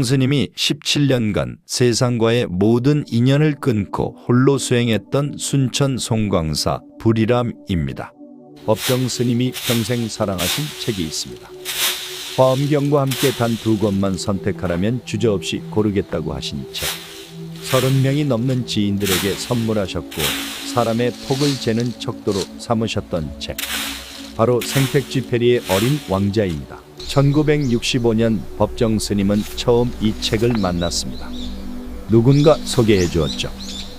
스님이 17년간 세상과의 모든 인연을 끊고 홀로 수행했던 순천 송광사 불이람입니다. 법정 스님이 평생 사랑하신 책이 있습니다. 화엄경과 함께 단 2권만 선택하라면 주저없이 고르겠다고 하신 책. 30명이 넘는 지인들에게 선물하셨고 사람의 폭을 재는 척도로 삼으셨던 책. 바로 생택쥐페리의 어린 왕자입니다. 1965년 법정 스님은 처음 이 책을 만났습니다. 누군가 소개해 주었죠.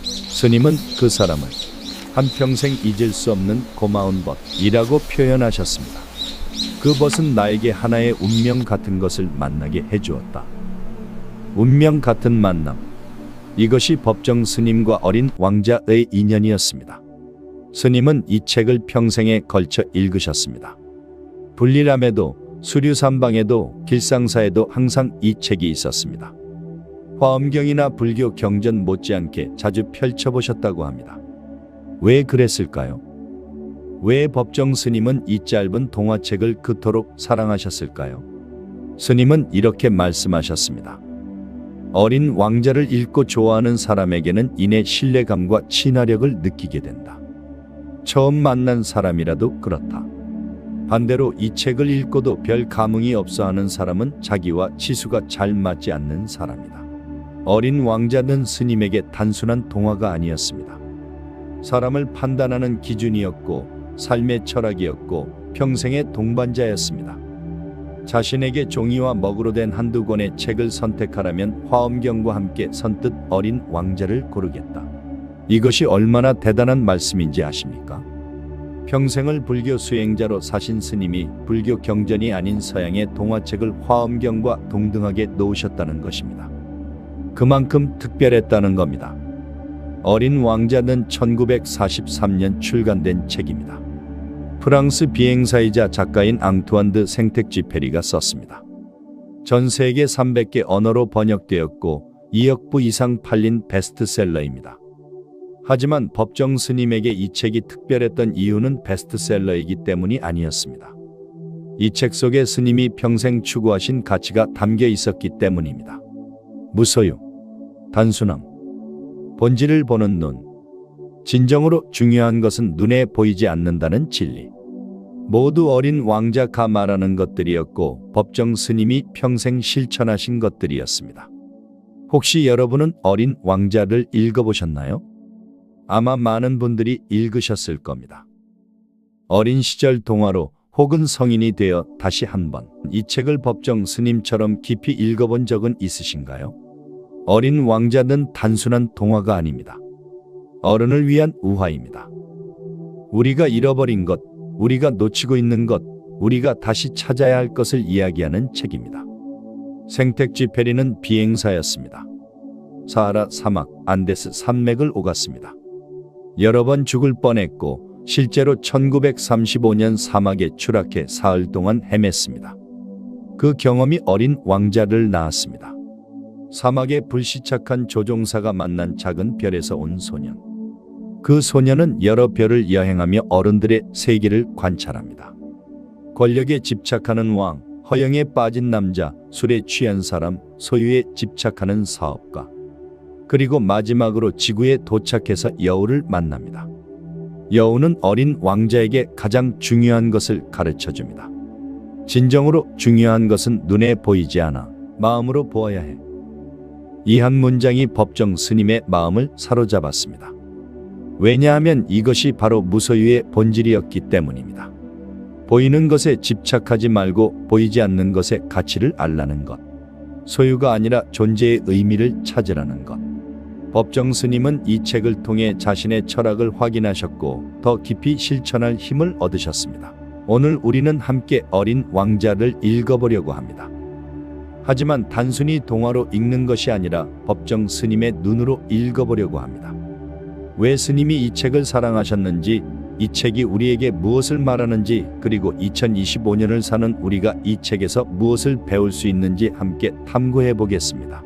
스님은 그 사람을 한평생 잊을 수 없는 고마운 벗이라고 표현하셨습니다. 그 벗은 나에게 하나의 운명 같은 것을 만나게 해주었다. 운명 같은 만남. 이것이 법정 스님과 어린 왕자의 인연이었습니다. 스님은 이 책을 평생에 걸쳐 읽으셨습니다. 불리람에도 수류삼방에도 길상사에도 항상 이 책이 있었습니다. 화엄경이나 불교 경전 못지않게 자주 펼쳐보셨다고 합니다. 왜 그랬을까요? 왜 법정 스님은 이 짧은 동화책을 그토록 사랑하셨을까요? 스님은 이렇게 말씀하셨습니다. 어린 왕자를 읽고 좋아하는 사람에게는 이내 신뢰감과 친화력을 느끼게 된다. 처음 만난 사람이라도 그렇다. 반대로 이 책을 읽고도 별 감흥이 없어 하는 사람은 자기와 치수가 잘 맞지 않는 사람이다. 어린 왕자는 스님에게 단순한 동화가 아니었습니다. 사람을 판단하는 기준이었고 삶의 철학이었고 평생의 동반자였습니다. 자신에게 종이와 먹으로 된 한두 권의 책을 선택하라면 화엄경과 함께 선뜻 어린 왕자를 고르겠다. 이것이 얼마나 대단한 말씀인지 아십니까? 평생을 불교 수행자로 사신 스님이 불교 경전이 아닌 서양의 동화책을 화엄경과 동등하게 놓으셨다는 것입니다. 그만큼 특별했다는 겁니다. 어린 왕자는 1943년 출간된 책입니다. 프랑스 비행사이자 작가인 앙투안 드 생택쥐페리가 썼습니다. 전 세계 300개 언어로 번역되었고 2억 부 이상 팔린 베스트셀러입니다. 하지만 법정 스님에게 이 책이 특별했던 이유는 베스트셀러이기 때문이 아니었습니다. 이 책 속에 스님이 평생 추구하신 가치가 담겨 있었기 때문입니다. 무소유, 단순함, 본질을 보는 눈, 진정으로 중요한 것은 눈에 보이지 않는다는 진리. 모두 어린 왕자가 말하는 것들이었고 법정 스님이 평생 실천하신 것들이었습니다. 혹시 여러분은 어린 왕자를 읽어보셨나요? 아마 많은 분들이 읽으셨을 겁니다. 어린 시절 동화로 혹은 성인이 되어 다시 한번 이 책을 법정 스님처럼 깊이 읽어본 적은 있으신가요? 어린 왕자는 단순한 동화가 아닙니다. 어른을 위한 우화입니다. 우리가 잃어버린 것, 우리가 놓치고 있는 것, 우리가 다시 찾아야 할 것을 이야기하는 책입니다. 생택쥐페리는 비행사였습니다. 사하라 사막, 안데스 산맥을 오갔습니다. 여러 번 죽을 뻔했고 실제로 1935년 사막에 추락해 사흘 동안 헤맸습니다. 그 경험이 어린 왕자를 낳았습니다. 사막에 불시착한 조종사가 만난 작은 별에서 온 소년. 그 소년은 여러 별을 여행하며 어른들의 세계를 관찰합니다. 권력에 집착하는 왕, 허영에 빠진 남자, 술에 취한 사람, 소유에 집착하는 사업가. 그리고 마지막으로 지구에 도착해서 여우를 만납니다. 여우는 어린 왕자에게 가장 중요한 것을 가르쳐줍니다. 진정으로 중요한 것은 눈에 보이지 않아 마음으로 보아야 해. 이 한 문장이 법정 스님의 마음을 사로잡았습니다. 왜냐하면 이것이 바로 무소유의 본질이었기 때문입니다. 보이는 것에 집착하지 말고 보이지 않는 것의 가치를 알라는 것. 소유가 아니라 존재의 의미를 찾으라는 것. 법정 스님은 이 책을 통해 자신의 철학을 확인하셨고 더 깊이 실천할 힘을 얻으셨습니다. 오늘 우리는 함께 어린 왕자를 읽어보려고 합니다. 하지만 단순히 동화로 읽는 것이 아니라 법정 스님의 눈으로 읽어보려고 합니다. 왜 스님이 이 책을 사랑하셨는지, 이 책이 우리에게 무엇을 말하는지, 그리고 2025년을 사는 우리가 이 책에서 무엇을 배울 수 있는지 함께 탐구해 보겠습니다.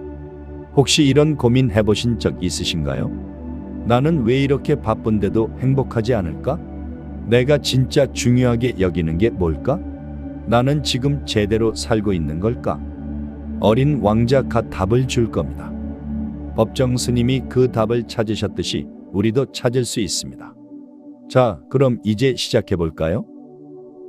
혹시 이런 고민 해보신 적 있으신가요? 나는 왜 이렇게 바쁜데도 행복하지 않을까? 내가 진짜 중요하게 여기는 게 뭘까? 나는 지금 제대로 살고 있는 걸까? 어린 왕자가 답을 줄 겁니다. 법정 스님이 그 답을 찾으셨듯이 우리도 찾을 수 있습니다. 자, 그럼 이제 시작해 볼까요?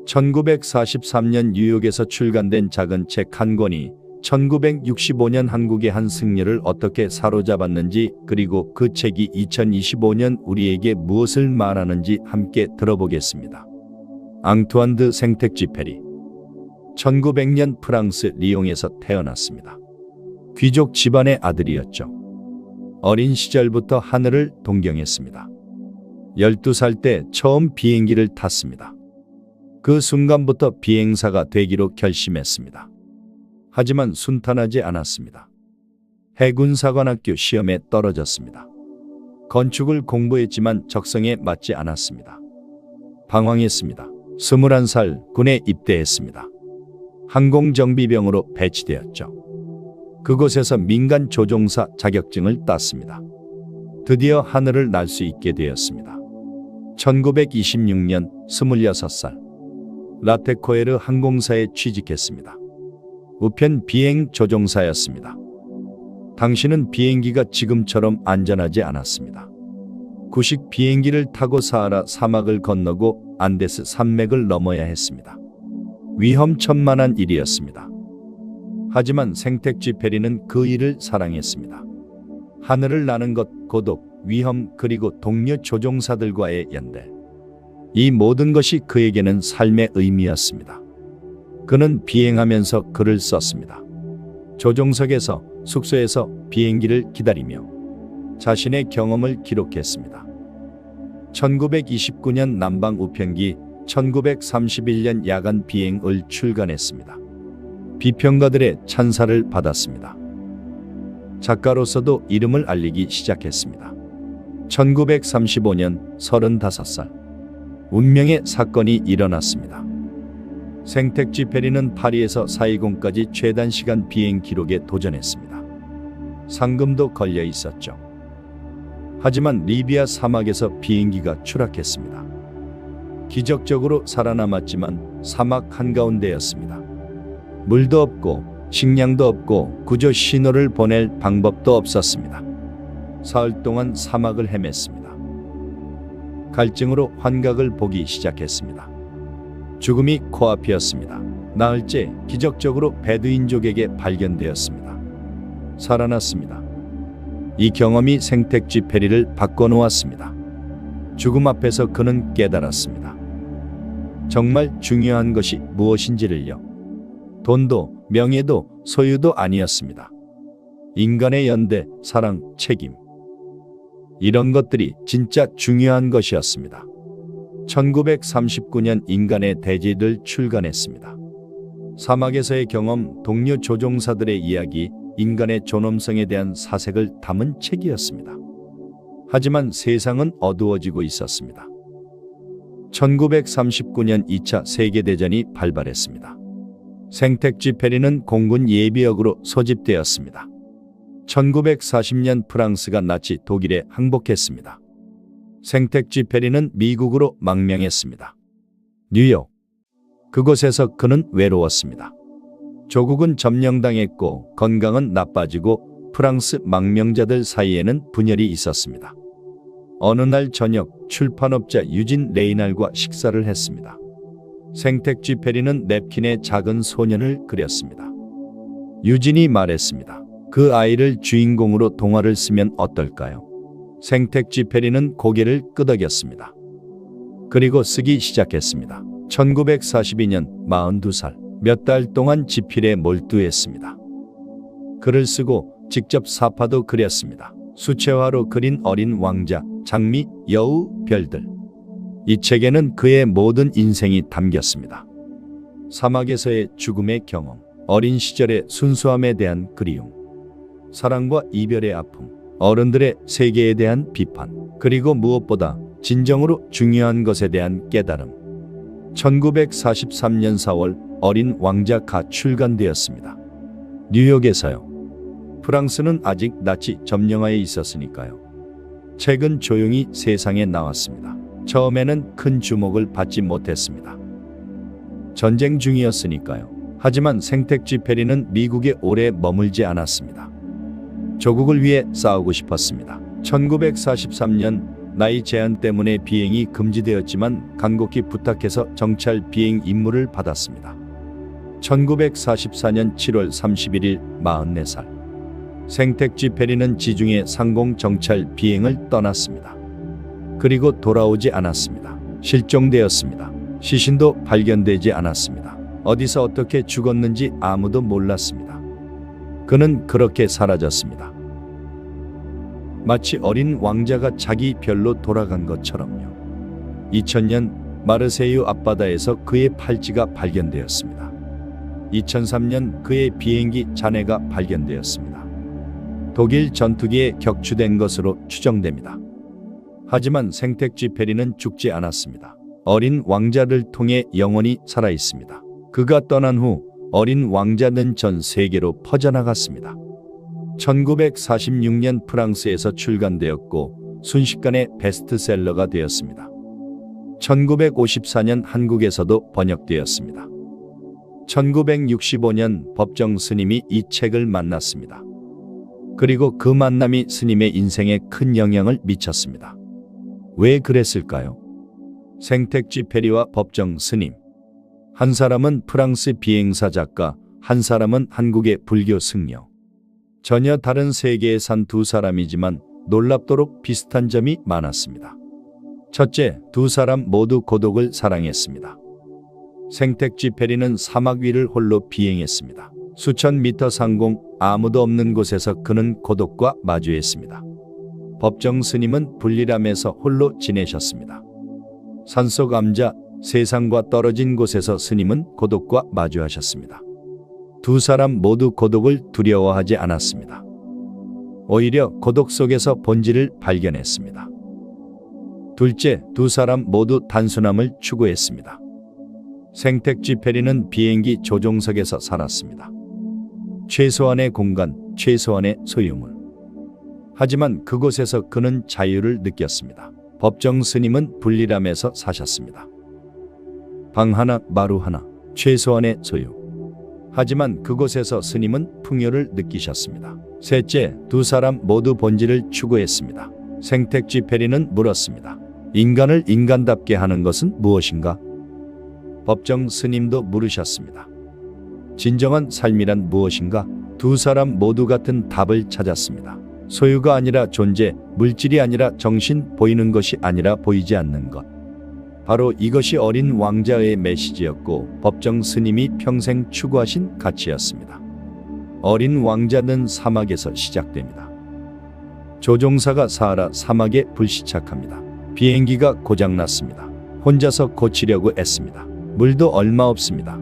1943년 뉴욕에서 출간된 작은 책 한 권이 1965년 한국의 한 승려를 어떻게 사로잡았는지, 그리고 그 책이 2025년 우리에게 무엇을 말하는지 함께 들어보겠습니다. 앙투안 드 생텍쥐페리. 1900년 프랑스 리옹에서 태어났습니다. 귀족 집안의 아들이었죠. 어린 시절부터 하늘을 동경했습니다. 12살 때 처음 비행기를 탔습니다. 그 순간부터 비행사가 되기로 결심했습니다. 하지만 순탄하지 않았습니다. 해군사관학교 시험에 떨어졌습니다. 건축을 공부했지만 적성에 맞지 않았습니다. 방황했습니다. 21살 군에 입대했습니다. 항공정비병으로 배치되었죠. 그곳에서 민간 조종사 자격증을 땄습니다. 드디어 하늘을 날 수 있게 되었습니다. 1926년 26살 라테코에르 항공사에 취직했습니다. 우편 비행 조종사였습니다. 당시는 비행기가 지금처럼 안전하지 않았습니다. 구식 비행기를 타고 사하라 사막을 건너고 안데스 산맥을 넘어야 했습니다. 위험천만한 일이었습니다. 하지만 생텍쥐페리는 그 일을 사랑했습니다. 하늘을 나는 것, 고독, 위험, 그리고 동료 조종사들과의 연대. 이 모든 것이 그에게는 삶의 의미였습니다. 그는 비행하면서 글을 썼습니다. 조종석에서, 숙소에서 비행기를 기다리며 자신의 경험을 기록했습니다. 1929년 남방 우편기, 1931년 야간 비행을 출간했습니다. 비평가들의 찬사를 받았습니다. 작가로서도 이름을 알리기 시작했습니다. 1935년 35살 운명의 사건이 일어났습니다. 생텍쥐페리는 파리에서 사이공까지 최단시간 비행 기록에 도전했습니다. 상금도 걸려 있었죠. 하지만 리비아 사막에서 비행기가 추락했습니다. 기적적으로 살아남았지만 사막 한가운데였습니다. 물도 없고 식량도 없고 구조 신호를 보낼 방법도 없었습니다. 사흘 동안 사막을 헤맸습니다. 갈증으로 환각을 보기 시작했습니다. 죽음이 코앞이었습니다. 나흘째 기적적으로 베두인족에게 발견되었습니다. 살아났습니다. 이 경험이 생텍쥐페리를 바꿔놓았습니다. 죽음 앞에서 그는 깨달았습니다. 정말 중요한 것이 무엇인지를요. 돈도 명예도 소유도 아니었습니다. 인간의 연대, 사랑, 책임. 이런 것들이 진짜 중요한 것이었습니다. 1939년 인간의 대지를 출간했습니다. 사막에서의 경험, 동료 조종사들의 이야기, 인간의 존엄성에 대한 사색을 담은 책이었습니다. 하지만 세상은 어두워지고 있었습니다. 1939년 2차 세계대전이 발발했습니다. 생텍쥐페리는 공군 예비역으로 소집되었습니다. 1940년 프랑스가 나치 독일에 항복했습니다. 생텍쥐페리는 미국으로 망명했습니다. 뉴욕. 그곳에서 그는 외로웠습니다. 조국은 점령당했고 건강은 나빠지고 프랑스 망명자들 사이에는 분열이 있었습니다. 어느 날 저녁 출판업자 유진 레이날과 식사를 했습니다. 생텍쥐페리는 냅킨에 작은 소년을 그렸습니다. 유진이 말했습니다. 그 아이를 주인공으로 동화를 쓰면 어떨까요? 생텍쥐페리는 고개를 끄덕였습니다. 그리고 쓰기 시작했습니다. 1942년 42살 몇 달 동안 지필에 몰두했습니다. 글을 쓰고 직접 사파도 그렸습니다. 수채화로 그린 어린 왕자, 장미, 여우, 별들. 이 책에는 그의 모든 인생이 담겼습니다. 사막에서의 죽음의 경험, 어린 시절의 순수함에 대한 그리움, 사랑과 이별의 아픔, 어른들의 세계에 대한 비판, 그리고 무엇보다 진정으로 중요한 것에 대한 깨달음. 1943년 4월 어린 왕자가 출간되었습니다. 뉴욕에서요. 프랑스는 아직 나치 점령하에 있었으니까요. 책은 조용히 세상에 나왔습니다. 처음에는 큰 주목을 받지 못했습니다. 전쟁 중이었으니까요. 하지만 생택쥐페리는 미국에 오래 머물지 않았습니다. 조국을 위해 싸우고 싶었습니다. 1943년 나이 제한 때문에 비행이 금지되었지만 간곡히 부탁해서 정찰 비행 임무를 받았습니다. 1944년 7월 31일 44살 생택쥐페리는 지중해 상공 정찰 비행을 떠났습니다. 그리고 돌아오지 않았습니다. 실종되었습니다. 시신도 발견되지 않았습니다. 어디서 어떻게 죽었는지 아무도 몰랐습니다. 그는 그렇게 사라졌습니다. 마치 어린 왕자가 자기 별로 돌아간 것처럼요. 2000년 마르세유 앞바다에서 그의 팔찌가 발견되었습니다. 2003년 그의 비행기 잔해가 발견되었습니다. 독일 전투기에 격추된 것으로 추정됩니다. 하지만 생택쥐페리는 죽지 않았습니다. 어린 왕자를 통해 영원히 살아 있습니다. 그가 떠난 후 어린 왕자는 전 세계로 퍼져나갔습니다. 1946년 프랑스에서 출간되었고 순식간에 베스트셀러가 되었습니다. 1954년 한국에서도 번역되었습니다. 1965년 법정 스님이 이 책을 만났습니다. 그리고 그 만남이 스님의 인생에 큰 영향을 미쳤습니다. 왜 그랬을까요? 생택쥐페리와 법정 스님. 한 사람은 프랑스 비행사 작가, 한 사람은 한국의 불교 승려. 전혀 다른 세계에 산 두 사람이지만 놀랍도록 비슷한 점이 많았습니다. 첫째, 두 사람 모두 고독을 사랑했습니다. 생택쥐페리는 사막 위를 홀로 비행했습니다. 수천 미터 상공, 아무도 없는 곳에서 그는 고독과 마주했습니다. 법정 스님은 불리람에서 홀로 지내셨습니다. 산속 암자, 세상과 떨어진 곳에서 스님은 고독과 마주하셨습니다. 두 사람 모두 고독을 두려워하지 않았습니다. 오히려 고독 속에서 본질을 발견했습니다. 둘째, 두 사람 모두 단순함을 추구했습니다. 생택쥐페리는 비행기 조종석에서 살았습니다. 최소한의 공간, 최소한의 소유물. 하지만 그곳에서 그는 자유를 느꼈습니다. 법정 스님은 불리람에서 사셨습니다. 방 하나, 마루 하나, 최소한의 소유. 하지만 그곳에서 스님은 풍요를 느끼셨습니다. 셋째, 두 사람 모두 본질을 추구했습니다. 생택쥐페리는 물었습니다. 인간을 인간답게 하는 것은 무엇인가? 법정 스님도 물으셨습니다. 진정한 삶이란 무엇인가? 두 사람 모두 같은 답을 찾았습니다. 소유가 아니라 존재, 물질이 아니라 정신, 보이는 것이 아니라 보이지 않는 것. 바로 이것이 어린 왕자의 메시지였고 법정 스님이 평생 추구하신 가치였습니다. 어린 왕자는 사막에서 시작됩니다. 조종사가 사하라 사막에 불시착합니다. 비행기가 고장났습니다. 혼자서 고치려고 애씁니다. 물도 얼마 없습니다.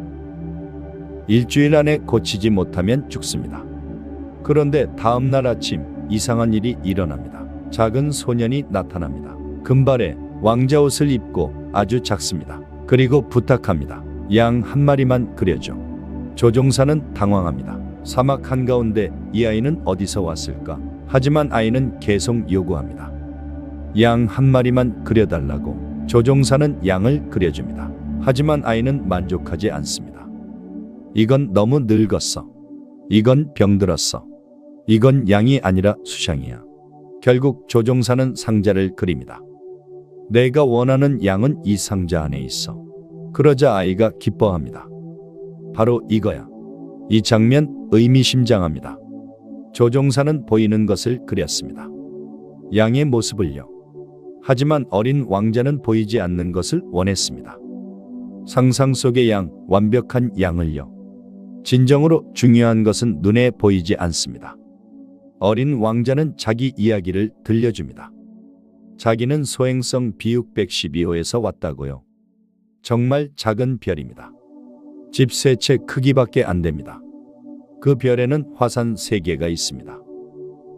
일주일 안에 고치지 못하면 죽습니다. 그런데 다음 날 아침 이상한 일이 일어납니다. 작은 소년이 나타납니다. 금발에 왕자 옷을 입고 아주 작습니다. 그리고 부탁합니다. 양 한 마리만 그려줘. 조종사는 당황합니다. 사막 한가운데 이 아이는 어디서 왔을까? 하지만 아이는 계속 요구합니다. 양 한 마리만 그려달라고. 조종사는 양을 그려줍니다. 하지만 아이는 만족하지 않습니다. 이건 너무 늙었어. 이건 병들었어. 이건 양이 아니라 수상이야. 결국 조종사는 상자를 그립니다. 내가 원하는 양은 이 상자 안에 있어. 그러자 아이가 기뻐합니다. 바로 이거야. 이 장면 의미심장합니다. 조종사는 보이는 것을 그렸습니다. 양의 모습을요. 하지만 어린 왕자는 보이지 않는 것을 원했습니다. 상상 속의 양, 완벽한 양을요. 진정으로 중요한 것은 눈에 보이지 않습니다. 어린 왕자는 자기 이야기를 들려줍니다. 자기는 소행성 비육 112호에서 왔다고요. 정말 작은 별입니다. 집 3채 크기밖에 안 됩니다. 그 별에는 화산 3개가 있습니다.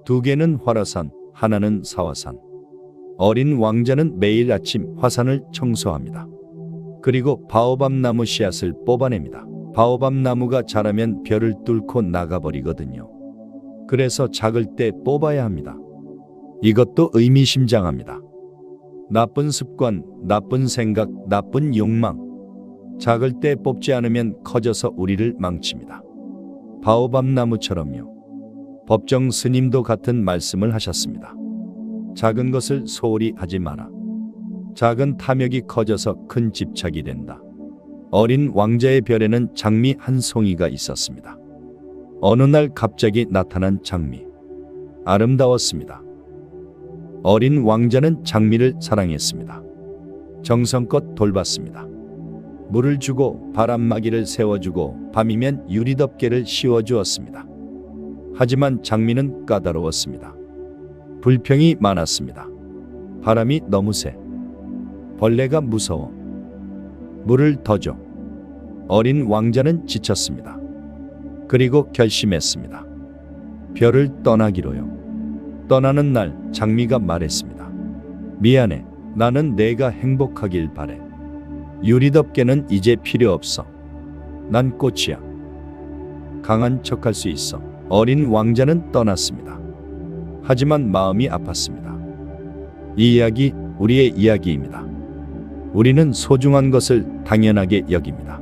2개는 활화산, 하나는 사화산. 어린 왕자는 매일 아침 화산을 청소합니다. 그리고 바오밥 나무 씨앗을 뽑아냅니다. 바오밥 나무가 자라면 별을 뚫고 나가버리거든요. 그래서 작을 때 뽑아야 합니다. 이것도 의미심장합니다. 나쁜 습관, 나쁜 생각, 나쁜 욕망. 작을 때 뽑지 않으면 커져서 우리를 망칩니다. 바오밥 나무처럼요. 법정 스님도 같은 말씀을 하셨습니다. 작은 것을 소홀히 하지 마라. 작은 탐욕이 커져서 큰 집착이 된다. 어린 왕자의 별에는 장미 한 송이가 있었습니다. 어느 날 갑자기 나타난 장미. 아름다웠습니다. 어린 왕자는 장미를 사랑했습니다. 정성껏 돌봤습니다. 물을 주고 바람막이를 세워주고 밤이면 유리덮개를 씌워주었습니다. 하지만 장미는 까다로웠습니다. 불평이 많았습니다. 바람이 너무 세. 벌레가 무서워. 물을 더 줘. 어린 왕자는 지쳤습니다. 그리고 결심했습니다. 별을 떠나기로요. 떠나는 날 장미가 말했습니다. 미안해. 나는 내가 행복하길 바래. 유리덮개는 이제 필요 없어. 난 꽃이야. 강한 척할 수 있어. 어린 왕자는 떠났습니다. 하지만 마음이 아팠습니다. 이 이야기 우리의 이야기입니다. 우리는 소중한 것을 당연하게 여깁니다.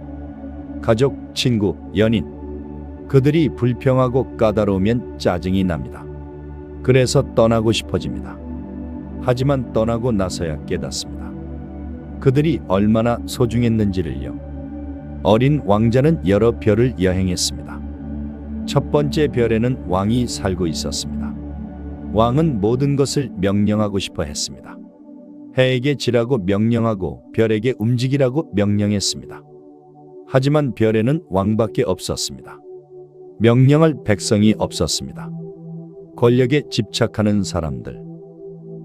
가족, 친구, 연인. 그들이 불평하고 까다로우면 짜증이 납니다. 그래서 떠나고 싶어집니다. 하지만 떠나고 나서야 깨닫습니다. 그들이 얼마나 소중했는지를요. 어린 왕자는 여러 별을 여행했습니다. 첫 번째 별에는 왕이 살고 있었습니다. 왕은 모든 것을 명령하고 싶어 했습니다. 해에게 지라고 명령하고 별에게 움직이라고 명령했습니다. 하지만 별에는 왕밖에 없었습니다. 명령할 백성이 없었습니다. 권력에 집착하는 사람들.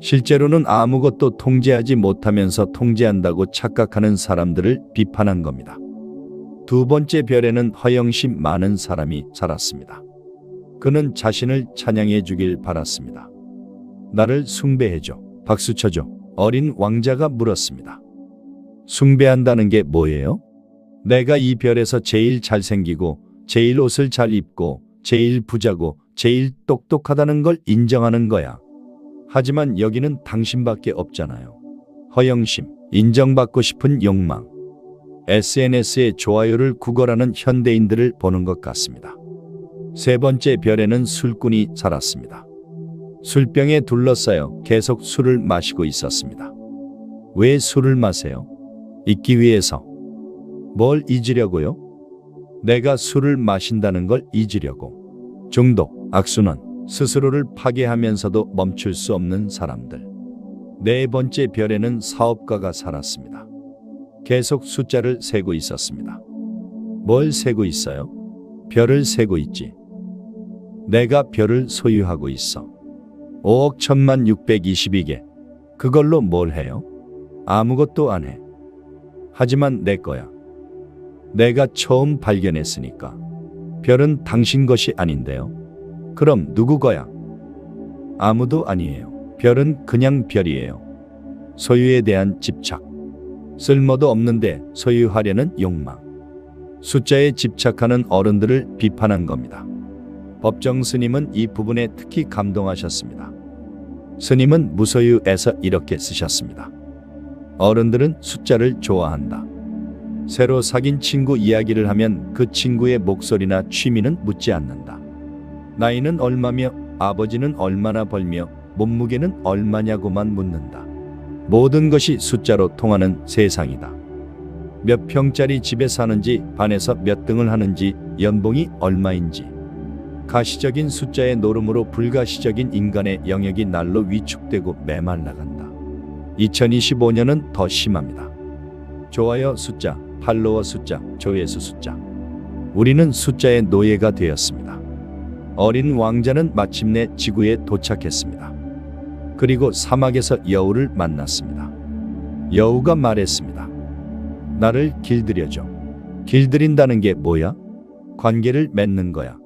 실제로는 아무것도 통제하지 못하면서 통제한다고 착각하는 사람들을 비판한 겁니다. 두 번째 별에는 허영심 많은 사람이 살았습니다. 그는 자신을 찬양해 주길 바랐습니다. 나를 숭배해줘. 박수쳐줘. 어린 왕자가 물었습니다. 숭배한다는 게 뭐예요? 내가 이 별에서 제일 잘생기고 제일 옷을 잘 입고 제일 부자고 제일 똑똑하다는 걸 인정하는 거야. 하지만 여기는 당신밖에 없잖아요. 허영심, 인정받고 싶은 욕망, SNS에 좋아요를 구걸하는 현대인들을 보는 것 같습니다. 세 번째 별에는 술꾼이 살았습니다. 술병에 둘러싸여 계속 술을 마시고 있었습니다. 왜 술을 마세요? 잊기 위해서. 뭘 잊으려고요? 내가 술을 마신다는 걸 잊으려고. 중독, 악순환, 스스로를 파괴하면서도 멈출 수 없는 사람들. 네 번째 별에는 사업가가 살았습니다. 계속 숫자를 세고 있었습니다. 뭘 세고 있어요? 별을 세고 있지. 내가 별을 소유하고 있어. 5억 1622개. 그걸로 뭘 해요? 아무것도 안 해. 하지만 내 거야. 내가 처음 발견했으니까. 별은 당신 것이 아닌데요. 그럼 누구 거야? 아무도 아니에요. 별은 그냥 별이에요. 소유에 대한 집착. 쓸모도 없는데 소유하려는 욕망. 숫자에 집착하는 어른들을 비판한 겁니다. 법정 스님은 이 부분에 특히 감동하셨습니다. 스님은 무소유에서 이렇게 쓰셨습니다. 어른들은 숫자를 좋아한다. 새로 사귄 친구 이야기를 하면 그 친구의 목소리나 취미는 묻지 않는다. 나이는 얼마며 아버지는 얼마나 벌며 몸무게는 얼마냐고만 묻는다. 모든 것이 숫자로 통하는 세상이다. 몇 평짜리 집에 사는지, 반에서 몇 등을 하는지, 연봉이 얼마인지. 가시적인 숫자의 노름으로 불가시적인 인간의 영역이 날로 위축되고 메말라간다. 2025년은 더 심합니다. 좋아요 숫자, 팔로워 숫자, 조회수 숫자. 우리는 숫자의 노예가 되었습니다. 어린 왕자는 마침내 지구에 도착했습니다. 그리고 사막에서 여우를 만났습니다. 여우가 말했습니다. 나를 길들여줘. 길들인다는 게 뭐야? 관계를 맺는 거야.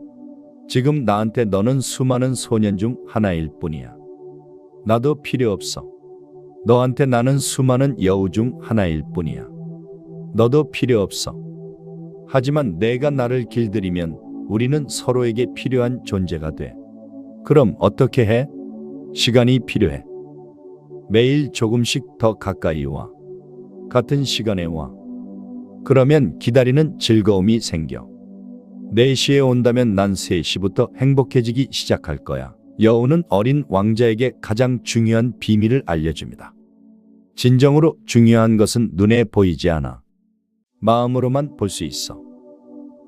지금 나한테 너는 수많은 소년 중 하나일 뿐이야. 나도 필요 없어. 너한테 나는 수많은 여우 중 하나일 뿐이야. 너도 필요 없어. 하지만 내가 나를 길들이면 우리는 서로에게 필요한 존재가 돼. 그럼 어떻게 해? 시간이 필요해. 매일 조금씩 더 가까이 와. 같은 시간에 와. 그러면 기다리는 즐거움이 생겨. 4시에 온다면 난 3시부터 행복해지기 시작할 거야. 여우는 어린 왕자에게 가장 중요한 비밀을 알려줍니다. 진정으로 중요한 것은 눈에 보이지 않아. 마음으로만 볼 수 있어.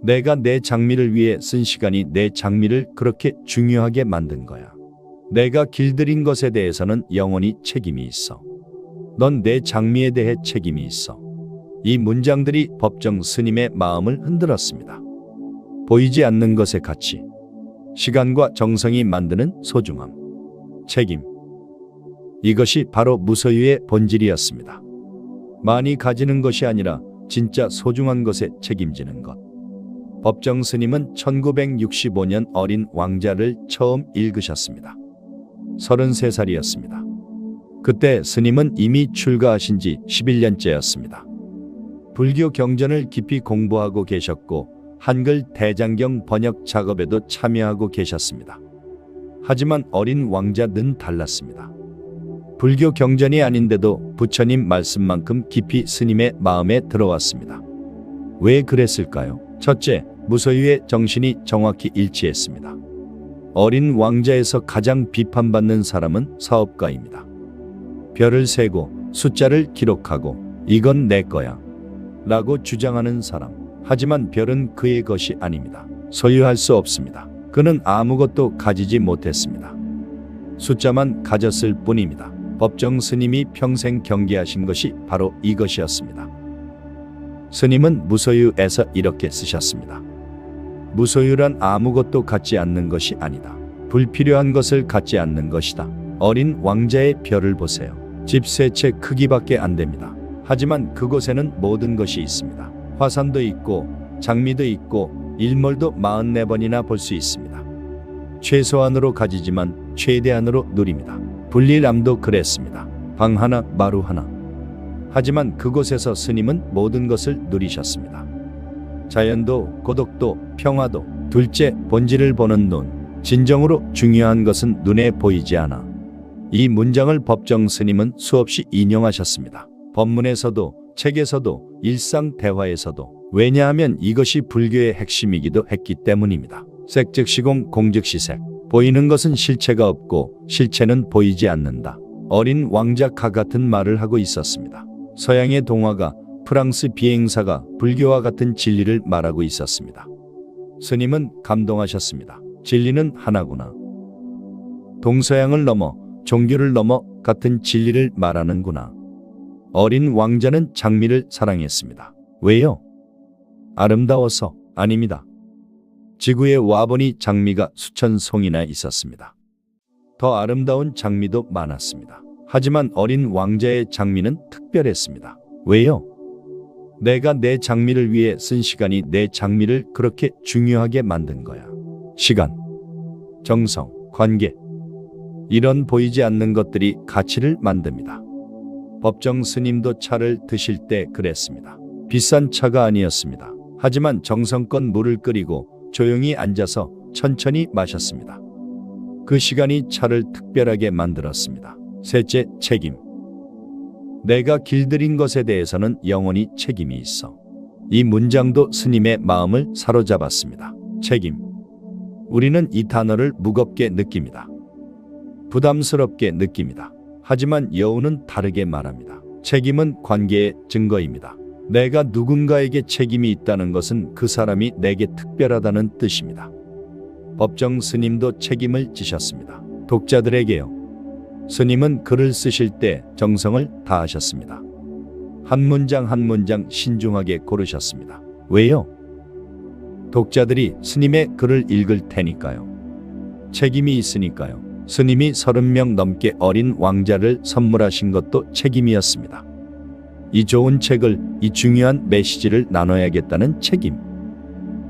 내가 내 장미를 위해 쓴 시간이 내 장미를 그렇게 중요하게 만든 거야. 내가 길들인 것에 대해서는 영원히 책임이 있어. 넌 내 장미에 대해 책임이 있어. 이 문장들이 법정 스님의 마음을 흔들었습니다. 보이지 않는 것의 가치, 시간과 정성이 만드는 소중함, 책임. 이것이 바로 무소유의 본질이었습니다. 많이 가지는 것이 아니라 진짜 소중한 것에 책임지는 것. 법정 스님은 1965년 어린 왕자를 처음 읽으셨습니다. 33살이었습니다. 그때 스님은 이미 출가하신 지 11년째였습니다. 불교 경전을 깊이 공부하고 계셨고 한글 대장경 번역 작업에도 참여하고 계셨습니다. 하지만 어린 왕자는 달랐습니다. 불교 경전이 아닌데도 부처님 말씀만큼 깊이 스님의 마음에 들어왔습니다. 왜 그랬을까요? 첫째, 무소유의 정신이 정확히 일치했습니다. 어린 왕자에서 가장 비판받는 사람은 사업가입니다. 별을 세고 숫자를 기록하고 이건 내 거야 라고 주장하는 사람. 하지만 별은 그의 것이 아닙니다. 소유할 수 없습니다. 그는 아무것도 가지지 못했습니다. 숫자만 가졌을 뿐입니다. 법정 스님이 평생 경계하신 것이 바로 이것이었습니다. 스님은 무소유에서 이렇게 쓰셨습니다. 무소유란 아무것도 갖지 않는 것이 아니다. 불필요한 것을 갖지 않는 것이다. 어린 왕자의 별을 보세요. 집 3채 크기밖에 안 됩니다. 하지만 그곳에는 모든 것이 있습니다. 화산도 있고 장미도 있고 일몰도 44번이나 볼 수 있습니다. 최소한으로 가지지만 최대한으로 누립니다. 불리람도 그랬습니다. 방 하나 마루 하나. 하지만 그곳에서 스님은 모든 것을 누리셨습니다. 자연도 고독도 평화도. 둘째, 본질을 보는 눈. 진정으로 중요한 것은 눈에 보이지 않아. 이 문장을 법정 스님은 수없이 인용하셨습니다. 법문에서도 책에서도 일상 대화에서도. 왜냐하면 이것이 불교의 핵심이기도 했기 때문입니다. 색 즉 시공, 공 즉 시색. 보이는 것은 실체가 없고 실체는 보이지 않는다. 어린 왕자가 같은 말을 하고 있었습니다. 서양의 동화가, 프랑스 비행사가 불교와 같은 진리를 말하고 있었습니다. 스님은 감동하셨습니다. 진리는 하나구나. 동서양을 넘어 종교를 넘어 같은 진리를 말하는구나. 어린 왕자는 장미를 사랑했습니다. 왜요? 아름다워서? 아닙니다. 지구에 와보니 장미가 수천 송이나 있었습니다. 더 아름다운 장미도 많았습니다. 하지만 어린 왕자의 장미는 특별했습니다. 왜요? 내가 내 장미를 위해 쓴 시간이 내 장미를 그렇게 중요하게 만든 거야. 시간, 정성, 관계. 이런 보이지 않는 것들이 가치를 만듭니다. 법정 스님도 차를 드실 때 그랬습니다. 비싼 차가 아니었습니다. 하지만 정성껏 물을 끓이고 조용히 앉아서 천천히 마셨습니다. 그 시간이 차를 특별하게 만들었습니다. 셋째, 책임. 내가 길들인 것에 대해서는 영원히 책임이 있어. 이 문장도 스님의 마음을 사로잡았습니다. 책임. 우리는 이 단어를 무겁게 느낍니다. 부담스럽게 느낍니다. 하지만 여우는 다르게 말합니다. 책임은 관계의 증거입니다. 내가 누군가에게 책임이 있다는 것은 그 사람이 내게 특별하다는 뜻입니다. 법정 스님도 책임을 지셨습니다. 독자들에게요. 스님은 글을 쓰실 때 정성을 다하셨습니다. 한 문장 한 문장 신중하게 고르셨습니다. 왜요? 독자들이 스님의 글을 읽을 테니까요. 책임이 있으니까요. 스님이 30명 넘게 어린 왕자를 선물하신 것도 책임이었습니다. 이 좋은 책을, 이 중요한 메시지를 나눠야겠다는 책임.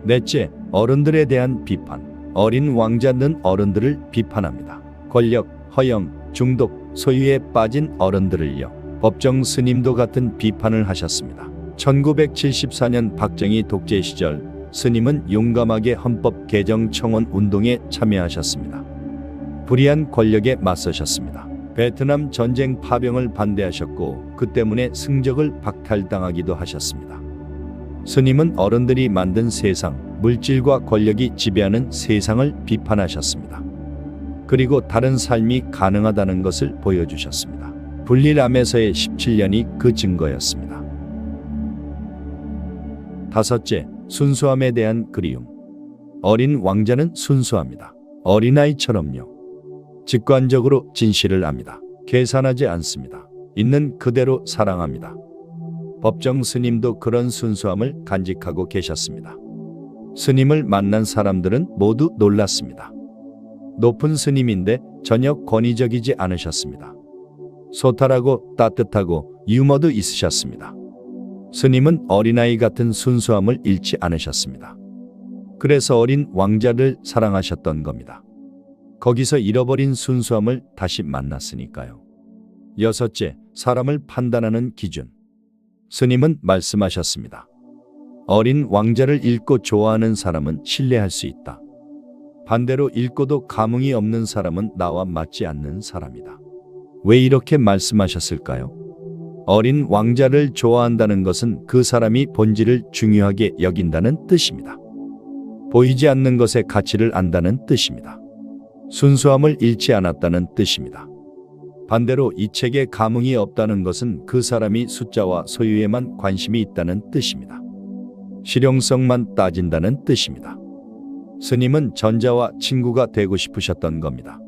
넷째, 어른들에 대한 비판. 어린 왕자는 어른들을 비판합니다. 권력, 허영, 중독, 소유에 빠진 어른들을요. 법정 스님도 같은 비판을 하셨습니다. 1974년 박정희 독재 시절 스님은 용감하게 헌법 개정 청원 운동에 참여하셨습니다. 불의한 권력에 맞서셨습니다. 베트남 전쟁 파병을 반대하셨고 그 때문에 승적을 박탈당하기도 하셨습니다. 스님은 어른들이 만든 세상, 물질과 권력이 지배하는 세상을 비판하셨습니다. 그리고 다른 삶이 가능하다는 것을 보여주셨습니다. 불리람에서의 17년이 그 증거였습니다. 다섯째, 순수함에 대한 그리움. 어린 왕자는 순수합니다. 어린아이처럼요. 직관적으로 진실을 압니다. 계산하지 않습니다. 있는 그대로 사랑합니다. 법정 스님도 그런 순수함을 간직하고 계셨습니다. 스님을 만난 사람들은 모두 놀랐습니다. 높은 스님인데 전혀 권위적이지 않으셨습니다. 소탈하고 따뜻하고 유머도 있으셨습니다. 스님은 어린아이 같은 순수함을 잃지 않으셨습니다. 그래서 어린 왕자를 사랑하셨던 겁니다. 거기서 잃어버린 순수함을 다시 만났으니까요. 여섯째, 사람을 판단하는 기준. 스님은 말씀하셨습니다. 어린 왕자를 읽고 좋아하는 사람은 신뢰할 수 있다. 반대로 읽고도 감흥이 없는 사람은 나와 맞지 않는 사람이다. 왜 이렇게 말씀하셨을까요? 어린 왕자를 좋아한다는 것은 그 사람이 본질을 중요하게 여긴다는 뜻입니다. 보이지 않는 것의 가치를 안다는 뜻입니다. 순수함을 잃지 않았다는 뜻입니다. 반대로 이 책에 감흥이 없다는 것은 그 사람이 숫자와 소유에만 관심이 있다는 뜻입니다. 실용성만 따진다는 뜻입니다. 스님은 전자와 친구가 되고 싶으셨던 겁니다.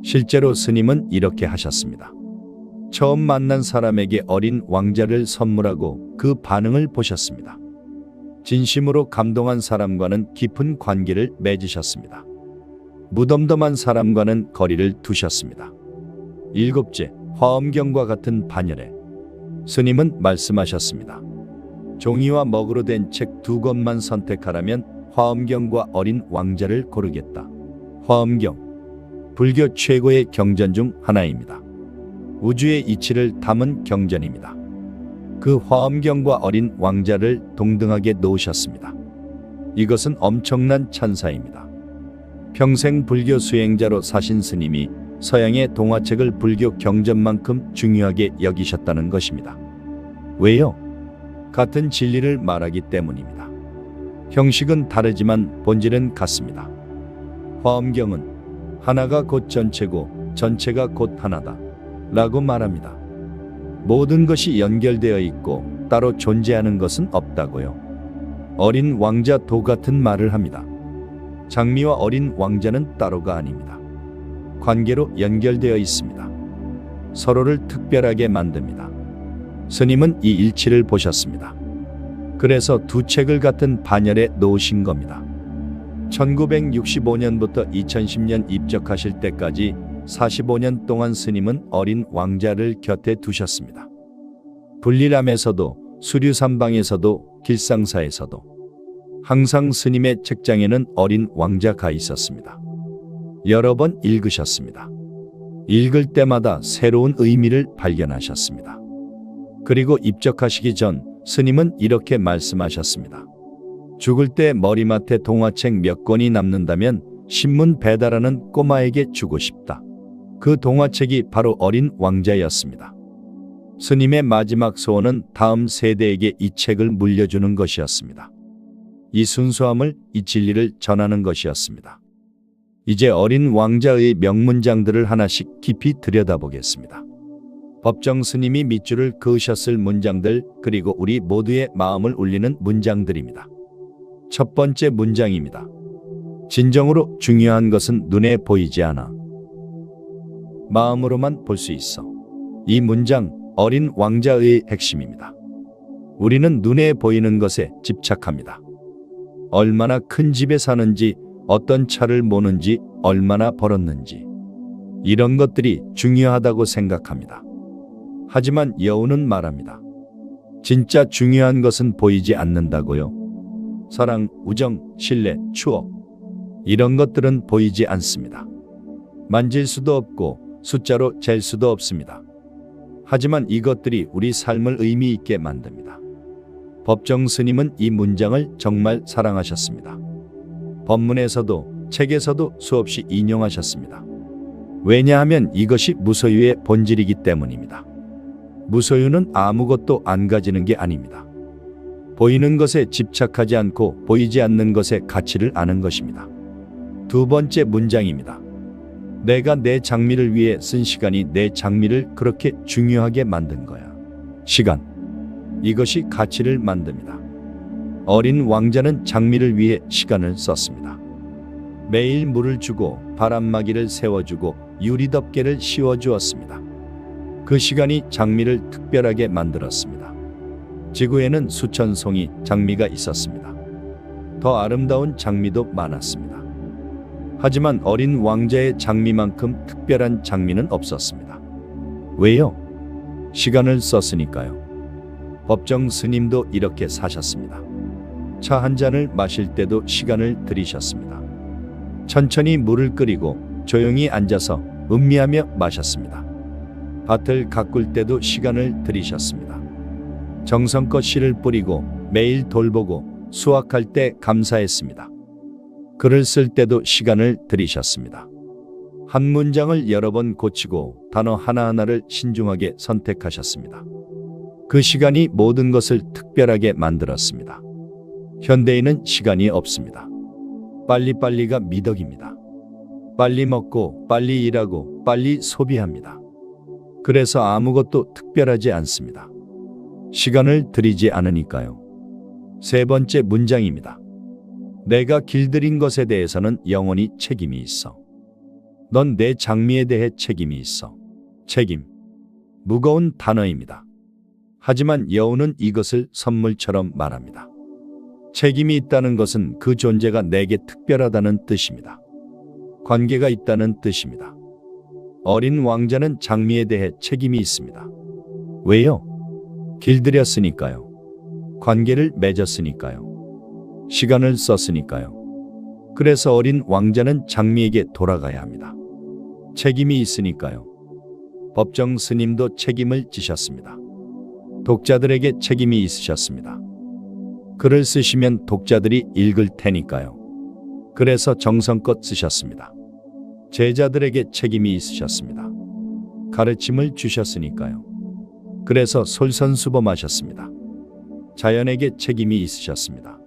실제로 스님은 이렇게 하셨습니다. 처음 만난 사람에게 어린 왕자를 선물하고 그 반응을 보셨습니다. 진심으로 감동한 사람과는 깊은 관계를 맺으셨습니다. 무덤덤한 사람과는 거리를 두셨습니다. 일곱째, 화엄경과 같은 반열에. 스님은 말씀하셨습니다. 종이와 먹으로 된 책 두 권만 선택하라면 화엄경과 어린 왕자를 고르겠다. 화엄경, 불교 최고의 경전 중 하나입니다. 우주의 이치를 담은 경전입니다. 그 화엄경과 어린 왕자를 동등하게 놓으셨습니다. 이것은 엄청난 찬사입니다. 평생 불교 수행자로 사신 스님이 서양의 동화책을 불교 경전만큼 중요하게 여기셨다는 것입니다. 왜요? 같은 진리를 말하기 때문입니다. 형식은 다르지만 본질은 같습니다. 화엄경은 하나가 곧 전체고 전체가 곧 하나다 라고 말합니다. 모든 것이 연결되어 있고 따로 존재하는 것은 없다고요. 어린 왕자 도 같은 말을 합니다. 장미와 어린 왕자는 따로가 아닙니다. 관계로 연결되어 있습니다. 서로를 특별하게 만듭니다. 스님은 이 일치를 보셨습니다. 그래서 두 책을 같은 반열에 놓으신 겁니다. 1965년부터 2010년 입적하실 때까지 45년 동안 스님은 어린 왕자를 곁에 두셨습니다. 불리람에서도 수류삼방에서도 길상사에서도 항상 스님의 책장에는 어린 왕자가 있었습니다. 여러 번 읽으셨습니다. 읽을 때마다 새로운 의미를 발견하셨습니다. 그리고 입적하시기 전 스님은 이렇게 말씀하셨습니다. 죽을 때 머리맡에 동화책 몇 권이 남는다면 신문 배달하는 꼬마에게 주고 싶다. 그 동화책이 바로 어린 왕자였습니다. 스님의 마지막 소원은 다음 세대에게 이 책을 물려주는 것이었습니다. 이 순수함을, 이 진리를 전하는 것이었습니다. 이제 어린 왕자의 명문장들을 하나씩 깊이 들여다보겠습니다. 법정 스님이 밑줄을 그으셨을 문장들, 그리고 우리 모두의 마음을 울리는 문장들입니다. 첫 번째 문장입니다. 진정으로 중요한 것은 눈에 보이지 않아. 마음으로만 볼 수 있어. 이 문장, 어린 왕자의 핵심입니다. 우리는 눈에 보이는 것에 집착합니다. 얼마나 큰 집에 사는지, 어떤 차를 모는지, 얼마나 벌었는지, 이런 것들이 중요하다고 생각합니다. 하지만 여우는 말합니다. 진짜 중요한 것은 보이지 않는다고요. 사랑, 우정, 신뢰, 추억, 이런 것들은 보이지 않습니다. 만질 수도 없고 숫자로 잴 수도 없습니다. 하지만 이것들이 우리 삶을 의미 있게 만듭니다. 법정 스님은 이 문장을 정말 사랑하셨습니다. 법문에서도 책에서도 수없이 인용하셨습니다. 왜냐하면 이것이 무소유의 본질이기 때문입니다. 무소유는 아무것도 안 가지는 게 아닙니다. 보이는 것에 집착하지 않고 보이지 않는 것의 가치를 아는 것입니다. 두 번째 문장입니다. 내가 내 장미를 위해 쓴 시간이 내 장미를 그렇게 중요하게 만든 거야. 시간. 이것이 가치를 만듭니다. 어린 왕자는 장미를 위해 시간을 썼습니다. 매일 물을 주고 바람막이를 세워주고 유리덮개를 씌워주었습니다. 그 시간이 장미를 특별하게 만들었습니다. 지구에는 수천 송이 장미가 있었습니다. 더 아름다운 장미도 많았습니다. 하지만 어린 왕자의 장미만큼 특별한 장미는 없었습니다. 왜요? 시간을 썼으니까요. 법정 스님도 이렇게 사셨습니다. 차 한 잔을 마실 때도 시간을 들이셨습니다. 천천히 물을 끓이고 조용히 앉아서 음미하며 마셨습니다. 밭을 가꿀 때도 시간을 들이셨습니다. 정성껏 씨를 뿌리고 매일 돌보고 수확할 때 감사했습니다. 글을 쓸 때도 시간을 들이셨습니다. 한 문장을 여러 번 고치고 단어 하나하나를 신중하게 선택하셨습니다. 그 시간이 모든 것을 특별하게 만들었습니다. 현대인은 시간이 없습니다. 빨리빨리가 미덕입니다. 빨리 먹고 빨리 일하고 빨리 소비합니다. 그래서 아무것도 특별하지 않습니다. 시간을 들이지 않으니까요. 세 번째 문장입니다. 내가 길들인 것에 대해서는 영원히 책임이 있어. 넌 내 장미에 대해 책임이 있어. 책임. 무거운 단어입니다. 하지만 여우는 이것을 선물처럼 말합니다. 책임이 있다는 것은 그 존재가 내게 특별하다는 뜻입니다. 관계가 있다는 뜻입니다. 어린 왕자는 장미에 대해 책임이 있습니다. 왜요? 길들였으니까요. 관계를 맺었으니까요. 시간을 썼으니까요. 그래서 어린 왕자는 장미에게 돌아가야 합니다. 책임이 있으니까요. 법정 스님도 책임을 지셨습니다. 독자들에게 책임이 있으셨습니다. 글을 쓰시면 독자들이 읽을 테니까요. 그래서 정성껏 쓰셨습니다. 제자들에게 책임이 있으셨습니다. 가르침을 주셨으니까요. 그래서 솔선수범하셨습니다. 자연에게 책임이 있으셨습니다.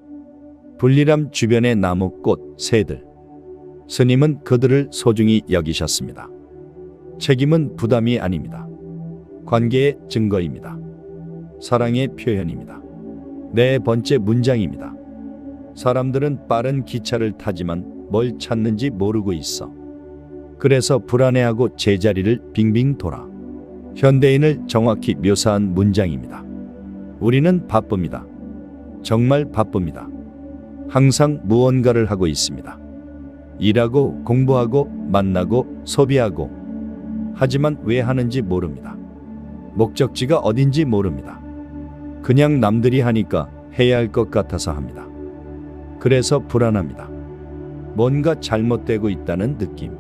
불리람 주변의 나무, 꽃, 새들. 스님은 그들을 소중히 여기셨습니다. 책임은 부담이 아닙니다. 관계의 증거입니다. 사랑의 표현입니다. 네 번째 문장입니다. 사람들은 빠른 기차를 타지만 뭘 찾는지 모르고 있어. 그래서 불안해하고 제자리를 빙빙 돌아. 현대인을 정확히 묘사한 문장입니다. 우리는 바쁩니다. 정말 바쁩니다. 항상 무언가를 하고 있습니다. 일하고 공부하고 만나고 소비하고. 하지만 왜 하는지 모릅니다. 목적지가 어딘지 모릅니다. 그냥 남들이 하니까 해야 할 것 같아서 합니다. 그래서 불안합니다. 뭔가 잘못되고 있다는 느낌.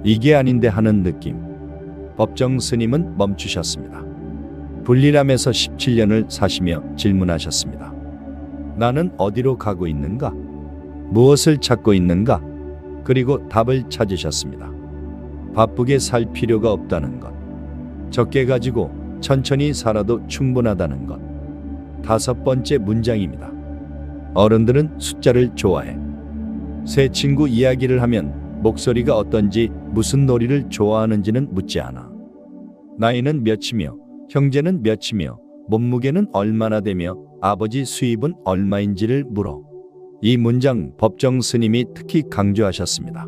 이게 아닌데 하는 느낌. 법정 스님은 멈추셨습니다. 불리람에서 17년을 사시며 질문하셨습니다. 나는 어디로 가고 있는가? 무엇을 찾고 있는가? 그리고 답을 찾으셨습니다. 바쁘게 살 필요가 없다는 것. 적게 가지고 천천히 살아도 충분하다는 것. 다섯 번째 문장입니다. 어른들은 숫자를 좋아해. 새 친구 이야기를 하면 목소리가 어떤지, 무슨 놀이를 좋아하는지는 묻지 않아. 나이는 몇이며 형제는 몇이며 몸무게는 얼마나 되며 아버지 수입은 얼마인지를 물어. 이 문장 법정 스님이 특히 강조하셨습니다.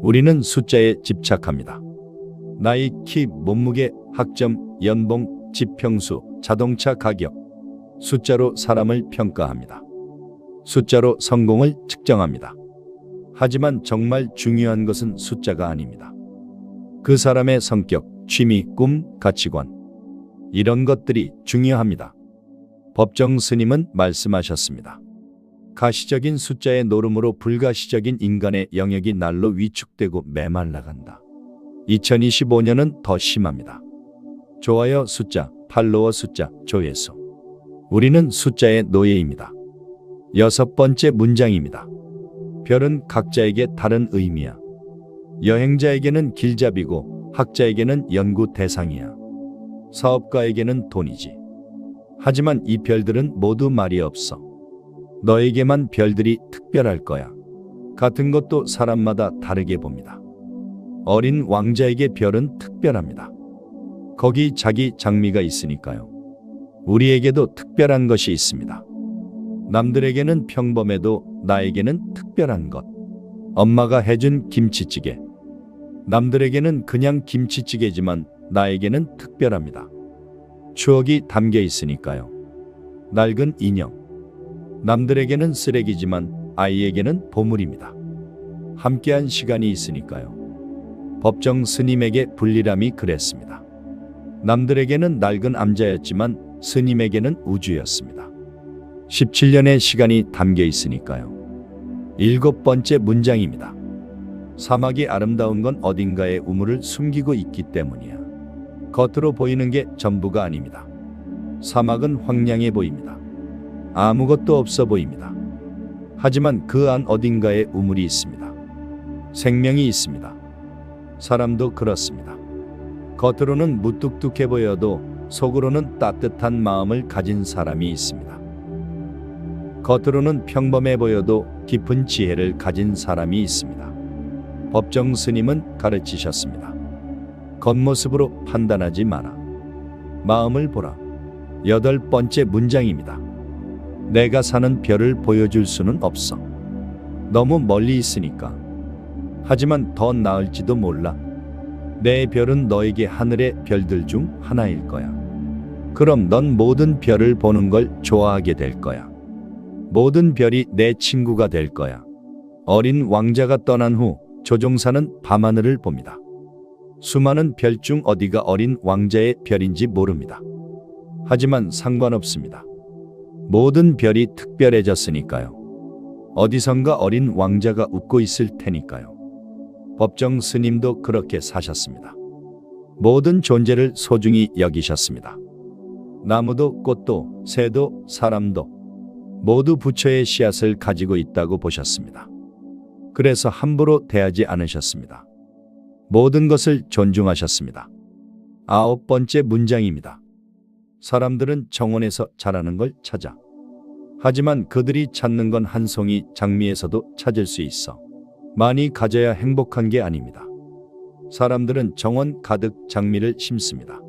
우리는 숫자에 집착합니다. 나이, 키, 몸무게, 학점, 연봉, 지평수, 자동차 가격. 숫자로 사람을 평가합니다. 숫자로 성공을 측정합니다. 하지만 정말 중요한 것은 숫자가 아닙니다. 그 사람의 성격, 취미, 꿈, 가치관. 이런 것들이 중요합니다. 법정 스님은 말씀하셨습니다. 가시적인 숫자의 노름으로 불가시적인 인간의 영역이 날로 위축되고 메말라간다. 2025년은 더 심합니다. 좋아요 숫자, 팔로워 숫자, 조회수. 우리는 숫자의 노예입니다. 여섯 번째 문장입니다. 별은 각자에게 다른 의미야. 여행자에게는 길잡이고 학자에게는 연구 대상이야. 사업가에게는 돈이지. 하지만 이 별들은 모두 말이 없어. 너에게만 별들이 특별할 거야. 같은 것도 사람마다 다르게 봅니다. 어린 왕자에게 별은 특별합니다. 거기 자기 장미가 있으니까요. 우리에게도 특별한 것이 있습니다. 남들에게는 평범해도 나에게는 특별한 것. 엄마가 해준 김치찌개. 남들에게는 그냥 김치찌개지만 나에게는 특별합니다. 추억이 담겨 있으니까요. 낡은 인형. 남들에게는 쓰레기지만 아이에게는 보물입니다. 함께한 시간이 있으니까요. 법정 스님에게 불리람이 그랬습니다. 남들에게는 낡은 암자였지만 스님에게는 우주였습니다. 17년의 시간이 담겨 있으니까요. 7번째 문장입니다. 사막이 아름다운 건 어딘가에 우물을 숨기고 있기 때문이야. 겉으로 보이는 게 전부가 아닙니다. 사막은 황량해 보입니다. 아무것도 없어 보입니다. 하지만 그 안 어딘가에 우물이 있습니다. 생명이 있습니다. 사람도 그렇습니다. 겉으로는 무뚝뚝해 보여도 속으로는 따뜻한 마음을 가진 사람이 있습니다. 겉으로는 평범해 보여도 깊은 지혜를 가진 사람이 있습니다. 법정 스님은 가르치셨습니다. 겉모습으로 판단하지 마라. 마음을 보라. 8번째 문장입니다. 내가 사는 별을 보여줄 수는 없어. 너무 멀리 있으니까. 하지만 더 나을지도 몰라. 내 별은 너에게 하늘의 별들 중 하나일 거야. 그럼 넌 모든 별을 보는 걸 좋아하게 될 거야. 모든 별이 내 친구가 될 거야. 어린 왕자가 떠난 후 조종사는 밤하늘을 봅니다. 수많은 별 중 어디가 어린 왕자의 별인지 모릅니다. 하지만 상관없습니다. 모든 별이 특별해졌으니까요. 어디선가 어린 왕자가 웃고 있을 테니까요. 법정 스님도 그렇게 사셨습니다. 모든 존재를 소중히 여기셨습니다. 나무도 꽃도 새도 사람도 모두 부처의 씨앗을 가지고 있다고 보셨습니다. 그래서 함부로 대하지 않으셨습니다. 모든 것을 존중하셨습니다. 9번째 문장입니다. 사람들은 정원에서 자라는 걸 찾아. 하지만 그들이 찾는 건 한 송이 장미에서도 찾을 수 있어. 많이 가져야 행복한 게 아닙니다. 사람들은 정원 가득 장미를 심습니다.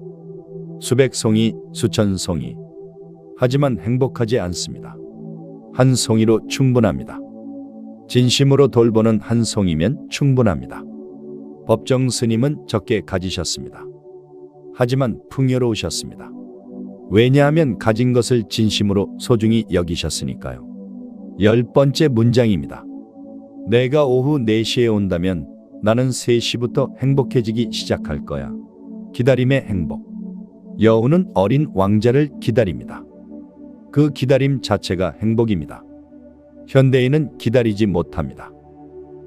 수백 송이, 수천 송이. 하지만 행복하지 않습니다. 한 송이로 충분합니다. 진심으로 돌보는 한 송이면 충분합니다. 법정 스님은 적게 가지셨습니다. 하지만 풍요로우셨습니다. 왜냐하면 가진 것을 진심으로 소중히 여기셨으니까요. 10번째 문장입니다. 내가 오후 4시에 온다면 나는 3시부터 행복해지기 시작할 거야. 기다림의 행복. 여우는 어린 왕자를 기다립니다. 그 기다림 자체가 행복입니다. 현대인은 기다리지 못합니다.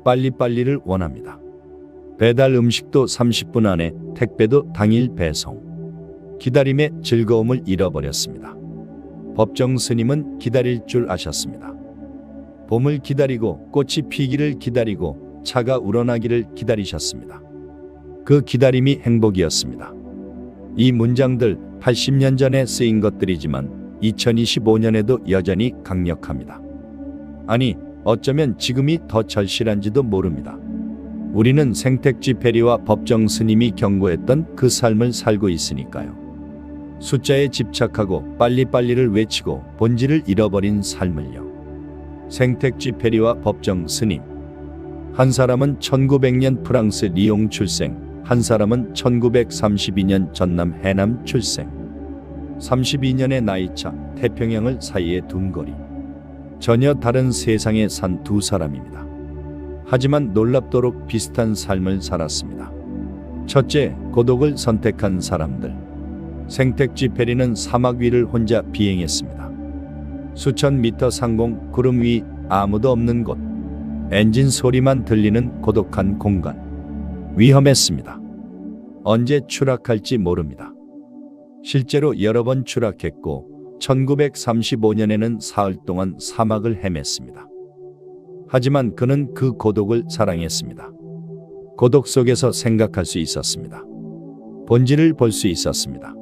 빨리빨리를 원합니다. 배달 음식도 30분 안에, 택배도 당일 배송. 기다림의 즐거움을 잃어버렸습니다. 법정 스님은 기다릴 줄 아셨습니다. 봄을 기다리고 꽃이 피기를 기다리고 차가 우러나기를 기다리셨습니다. 그 기다림이 행복이었습니다. 이 문장들 80년 전에 쓰인 것들이지만 2025년에도 여전히 강력합니다. 아니, 어쩌면 지금이 더 절실한지도 모릅니다. 우리는 생택쥐 페리와 법정 스님이 경고했던 그 삶을 살고 있으니까요. 숫자에 집착하고 빨리빨리를 외치고 본질을 잃어버린 삶을요. 생택쥐 페리와 법정 스님. 한 사람은 1900년 프랑스 리옹 출생, 한 사람은 1932년 전남 해남 출생. 32년의 나이차, 태평양을 사이에 둔 거리. 전혀 다른 세상에 산 두 사람입니다. 하지만 놀랍도록 비슷한 삶을 살았습니다. 첫째, 고독을 선택한 사람들. 생택쥐 페리는 사막 위를 혼자 비행했습니다. 수천 미터 상공, 구름 위, 아무도 없는 곳. 엔진 소리만 들리는 고독한 공간. 위험했습니다. 언제 추락할지 모릅니다. 실제로 여러 번 추락했고 1935년에는 사흘 동안 사막을 헤맸습니다. 하지만 그는 그 고독을 사랑했습니다. 고독 속에서 생각할 수 있었습니다. 본질을 볼 수 있었습니다.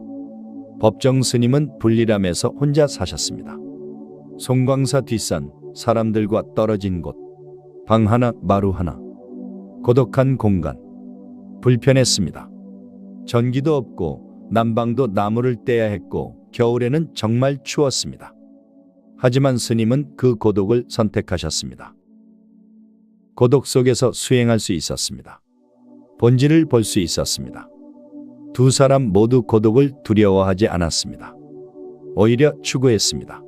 법정 스님은 불리람에서 혼자 사셨습니다. 송광사 뒷산, 사람들과 떨어진 곳, 방 하나, 마루 하나, 고독한 공간, 불편했습니다. 전기도 없고 난방도 나무를 떼야 했고 겨울에는 정말 추웠습니다. 하지만 스님은 그 고독을 선택하셨습니다. 고독 속에서 수행할 수 있었습니다. 본질을 볼 수 있었습니다. 두 사람 모두 고독을 두려워하지 않았습니다. 오히려 추구했습니다.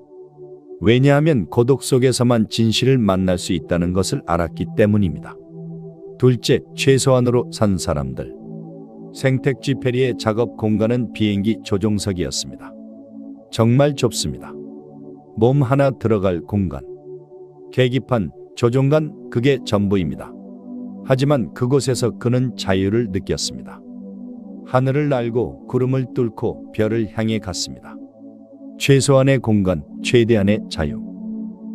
왜냐하면 고독 속에서만 진실을 만날 수 있다는 것을 알았기 때문입니다. 둘째, 최소한으로 산 사람들. 생택지 페리의 작업 공간은 비행기 조종석이었습니다. 정말 좁습니다. 몸 하나 들어갈 공간. 계기판, 조종관, 그게 전부입니다. 하지만 그곳에서 그는 자유를 느꼈습니다. 하늘을 날고 구름을 뚫고 별을 향해 갔습니다. 최소한의 공간, 최대한의 자유.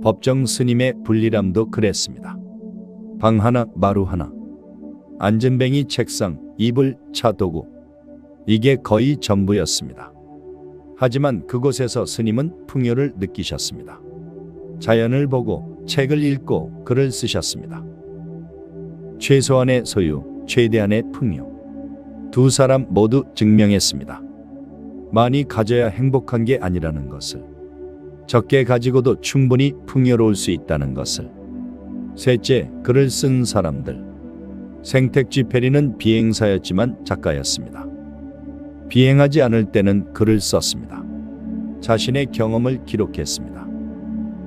법정 스님의 불리람도 그랬습니다. 방 하나, 마루 하나. 앉은뱅이, 책상, 이불, 차 도구. 이게 거의 전부였습니다. 하지만 그곳에서 스님은 풍요를 느끼셨습니다. 자연을 보고 책을 읽고 글을 쓰셨습니다. 최소한의 소유, 최대한의 풍요. 두 사람 모두 증명했습니다. 많이 가져야 행복한 게 아니라는 것을. 적게 가지고도 충분히 풍요로울 수 있다는 것을. 셋째, 글을 쓴 사람들. 생택지 페리는 비행사였지만 작가였습니다. 비행하지 않을 때는 글을 썼습니다. 자신의 경험을 기록했습니다.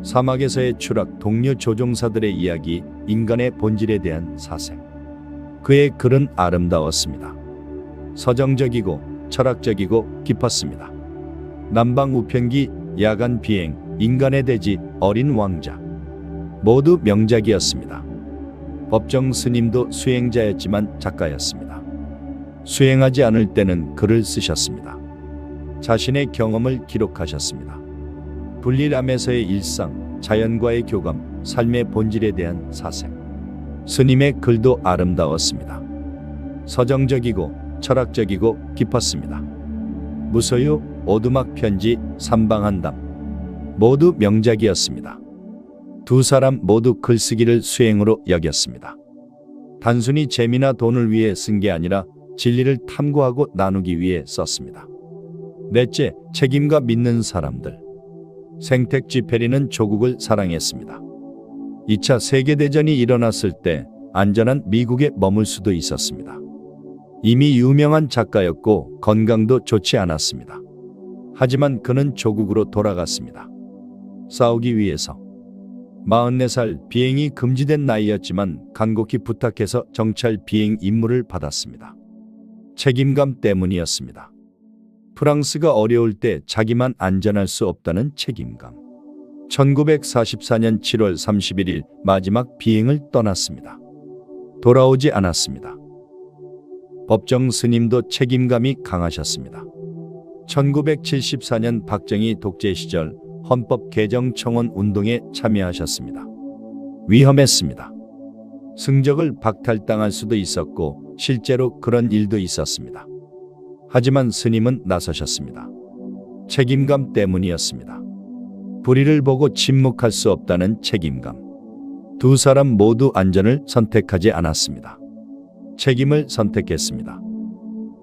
사막에서의 추락, 동료 조종사들의 이야기, 인간의 본질에 대한 사생. 그의 글은 아름다웠습니다. 서정적이고 철학적이고 깊었습니다. 난방 우편기, 야간 비행, 인간의 대지, 어린 왕자. 모두 명작이었습니다. 법정 스님도 수행자였지만 작가였습니다. 수행하지 않을 때는 글을 쓰셨습니다. 자신의 경험을 기록하셨습니다. 불리람에서의 일상, 자연과의 교감, 삶의 본질에 대한 사생. 스님의 글도 아름다웠습니다. 서정적이고 철학적이고 깊었습니다. 무소유, 오두막 편지, 삼방한담. 모두 명작이었습니다. 두 사람 모두 글쓰기를 수행으로 여겼습니다. 단순히 재미나 돈을 위해 쓴 게 아니라 진리를 탐구하고 나누기 위해 썼습니다. 넷째, 책임과 믿는 사람들. 생택지 페리는 조국을 사랑했습니다. 2차 세계대전이 일어났을 때 안전한 미국에 머물 수도 있었습니다. 이미 유명한 작가였고 건강도 좋지 않았습니다. 하지만 그는 조국으로 돌아갔습니다. 싸우기 위해서. 44살, 비행이 금지된 나이였지만 간곡히 부탁해서 정찰 비행 임무를 받았습니다. 책임감 때문이었습니다. 프랑스가 어려울 때 자기만 안전할 수 없다는 책임감. 1944년 7월 31일 마지막 비행을 떠났습니다. 돌아오지 않았습니다. 법정 스님도 책임감이 강하셨습니다. 1974년 박정희 독재 시절 헌법 개정 청원 운동에 참여하셨습니다. 위험했습니다. 승적을 박탈당할 수도 있었고 실제로 그런 일도 있었습니다. 하지만 스님은 나서셨습니다. 책임감 때문이었습니다. 불의를 보고 침묵할 수 없다는 책임감. 두 사람 모두 안전을 선택하지 않았습니다. 책임을 선택했습니다.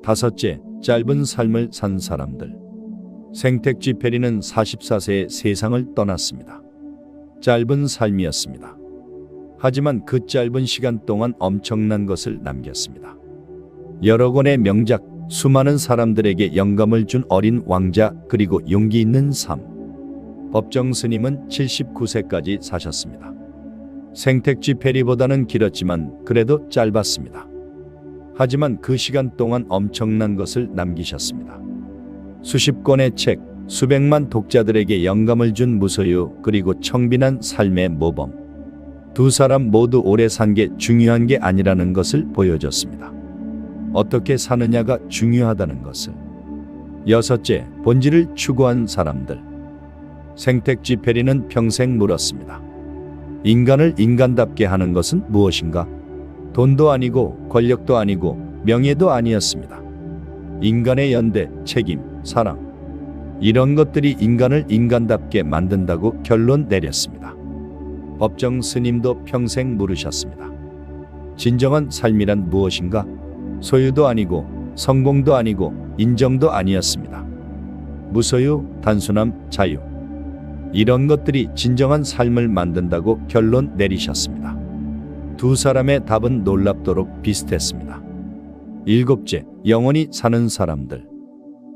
다섯째, 짧은 삶을 산 사람들. 생택지 페리는 44세에 세상을 떠났습니다. 짧은 삶이었습니다. 하지만 그 짧은 시간 동안 엄청난 것을 남겼습니다. 여러 권의 명작, 수많은 사람들에게 영감을 준 어린 왕자, 그리고 용기 있는 삶. 법정 스님은 79세까지 사셨습니다. 생택지 페리보다는 길었지만 그래도 짧았습니다. 하지만 그 시간 동안 엄청난 것을 남기셨습니다. 수십 권의 책, 수백만 독자들에게 영감을 준 무소유, 그리고 청빈한 삶의 모범. 두 사람 모두 오래 산 게 중요한 게 아니라는 것을 보여줬습니다. 어떻게 사느냐가 중요하다는 것을. 여섯째, 본질을 추구한 사람들. 생택지 페리는 평생 물었습니다. 인간을 인간답게 하는 것은 무엇인가? 돈도 아니고 권력도 아니고 명예도 아니었습니다. 인간의 연대, 책임, 사랑. 이런 것들이 인간을 인간답게 만든다고 결론 내렸습니다. 법정 스님도 평생 물으셨습니다. 진정한 삶이란 무엇인가? 소유도 아니고 성공도 아니고 인정도 아니었습니다. 무소유, 단순함, 자유. 이런 것들이 진정한 삶을 만든다고 결론 내리셨습니다. 두 사람의 답은 놀랍도록 비슷했습니다. 일곱째, 영원히 사는 사람들.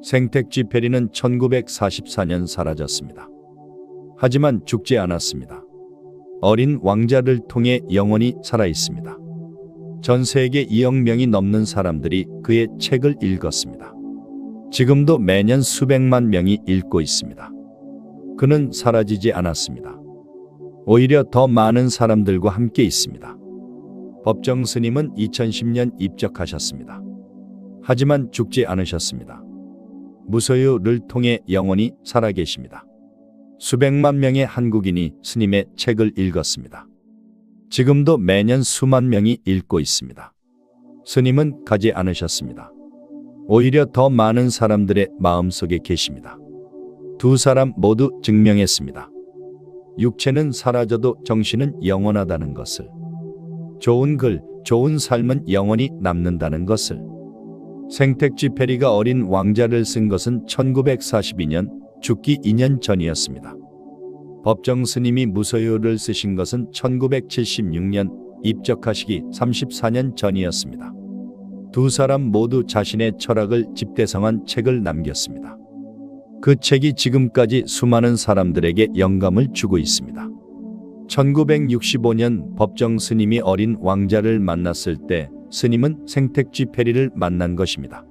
생택쥐페리는 1944년 사라졌습니다. 하지만 죽지 않았습니다. 어린 왕자를 통해 영원히 살아있습니다. 전 세계 2억 명이 넘는 사람들이 그의 책을 읽었습니다. 지금도 매년 수백만 명이 읽고 있습니다. 그는 사라지지 않았습니다. 오히려 더 많은 사람들과 함께 있습니다. 법정 스님은 2010년 입적하셨습니다. 하지만 죽지 않으셨습니다. 무소유를 통해 영원히 살아계십니다. 수백만 명의 한국인이 스님의 책을 읽었습니다. 지금도 매년 수만 명이 읽고 있습니다. 스님은 가지 않으셨습니다. 오히려 더 많은 사람들의 마음속에 계십니다. 두 사람 모두 증명했습니다. 육체는 사라져도 정신은 영원하다는 것을. 좋은 글, 좋은 삶은 영원히 남는다는 것을. 생택쥐페리가 어린 왕자를 쓴 것은 1942년, 죽기 2년 전이었습니다. 법정 스님이 무소유를 쓰신 것은 1976년, 입적하시기 34년 전이었습니다. 두 사람 모두 자신의 철학을 집대성한 책을 남겼습니다. 그 책이 지금까지 수많은 사람들에게 영감을 주고 있습니다. 1965년 법정 스님이 어린 왕자를 만났을 때 스님은 생택쥐페리를 만난 것입니다.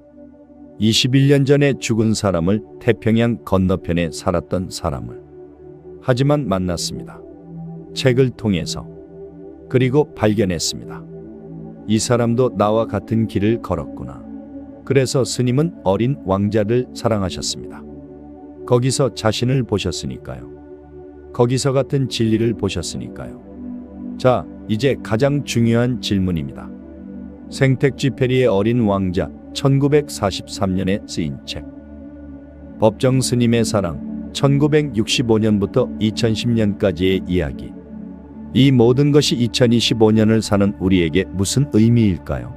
21년 전에 죽은 사람을 태평양 건너편에 살았던 사람을. 하지만 만났습니다. 책을 통해서. 그리고 발견했습니다. 이 사람도 나와 같은 길을 걸었구나. 그래서 스님은 어린 왕자를 사랑하셨습니다. 거기서 자신을 보셨으니까요. 거기서 같은 진리를 보셨으니까요. 자, 이제 가장 중요한 질문입니다. 생택쥐페리의 어린 왕자, 1943년에 쓰인 책. 법정 스님의 사랑, 1965년부터 2010년까지의 이야기. 이 모든 것이 2025년을 사는 우리에게 무슨 의미일까요?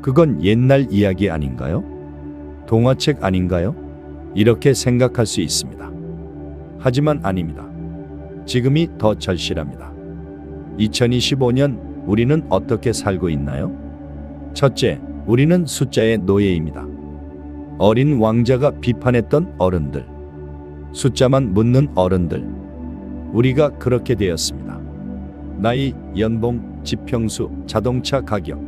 그건 옛날 이야기 아닌가요? 동화책 아닌가요? 이렇게 생각할 수 있습니다. 하지만 아닙니다. 지금이 더 절실합니다. 2025년 우리는 어떻게 살고 있나요? 첫째, 우리는 숫자의 노예입니다. 어린 왕자가 비판했던 어른들, 숫자만 묻는 어른들, 우리가 그렇게 되었습니다. 나이, 연봉, 지평수, 자동차 가격,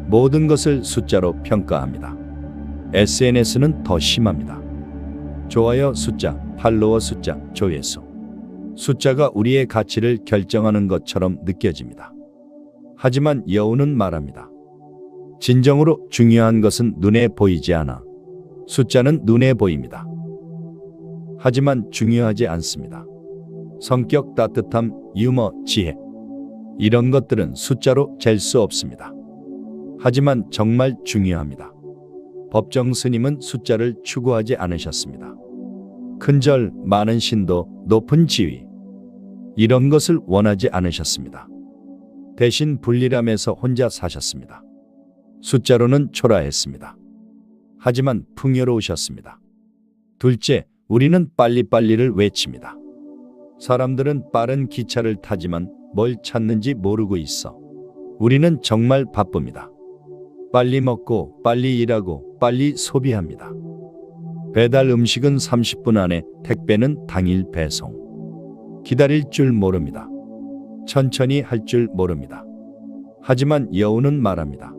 모든 것을 숫자로 평가합니다. SNS는 더 심합니다. 좋아요 숫자, 팔로워 숫자, 조회수. 숫자가 우리의 가치를 결정하는 것처럼 느껴집니다. 하지만 여우는 말합니다. 진정으로 중요한 것은 눈에 보이지 않아. 숫자는 눈에 보입니다. 하지만 중요하지 않습니다. 성격, 따뜻함, 유머, 지혜. 이런 것들은 숫자로 잴 수 없습니다. 하지만 정말 중요합니다. 법정 스님은 숫자를 추구하지 않으셨습니다. 큰 절, 많은 신도, 높은 지위. 이런 것을 원하지 않으셨습니다. 대신 불리람에서 혼자 사셨습니다. 숫자로는 초라했습니다. 하지만 풍요로우셨습니다. 둘째, 우리는 빨리빨리를 외칩니다. 사람들은 빠른 기차를 타지만 뭘 찾는지 모르고 있어. 우리는 정말 바쁩니다. 빨리 먹고, 빨리 일하고, 빨리 소비합니다. 배달 음식은 30분 안에, 택배는 당일 배송. 기다릴 줄 모릅니다. 천천히 할 줄 모릅니다. 하지만 여우는 말합니다.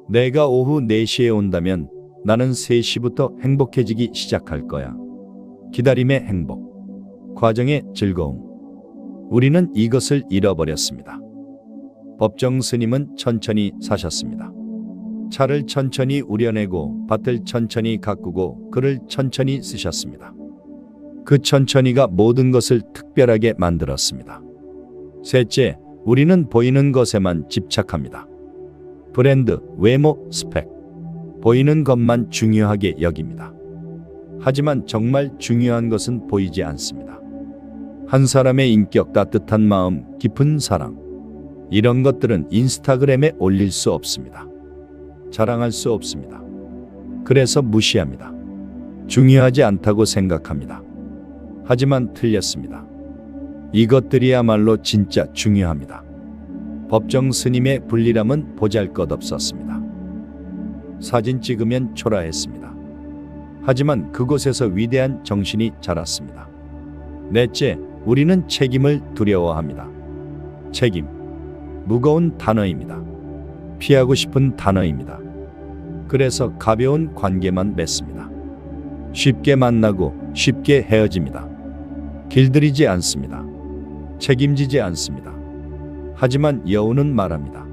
내가 오후 4시에 온다면 나는 3시부터 행복해지기 시작할 거야. 기다림의 행복, 과정의 즐거움. 우리는 이것을 잃어버렸습니다. 법정 스님은 천천히 사셨습니다. 차를 천천히 우려내고 밭을 천천히 가꾸고 글을 천천히 쓰셨습니다. 그 천천히가 모든 것을 특별하게 만들었습니다. 셋째, 우리는 보이는 것에만 집착합니다. 브랜드, 외모, 스펙. 보이는 것만 중요하게 여깁니다. 하지만 정말 중요한 것은 보이지 않습니다. 한 사람의 인격, 따뜻한 마음, 깊은 사랑, 이런 것들은 인스타그램에 올릴 수 없습니다. 자랑할 수 없습니다. 그래서 무시합니다. 중요하지 않다고 생각합니다. 하지만 틀렸습니다. 이것들이야말로 진짜 중요합니다. 법정 스님의 불리람은 보잘것없었습니다. 사진 찍으면 초라했습니다. 하지만 그곳에서 위대한 정신이 자랐습니다. 넷째, 우리는 책임을 두려워합니다. 책임, 무거운 단어입니다. 피하고 싶은 단어입니다. 그래서 가벼운 관계만 맺습니다. 쉽게 만나고 쉽게 헤어집니다. 길들이지 않습니다. 책임지지 않습니다. 하지만 여우는 말합니다.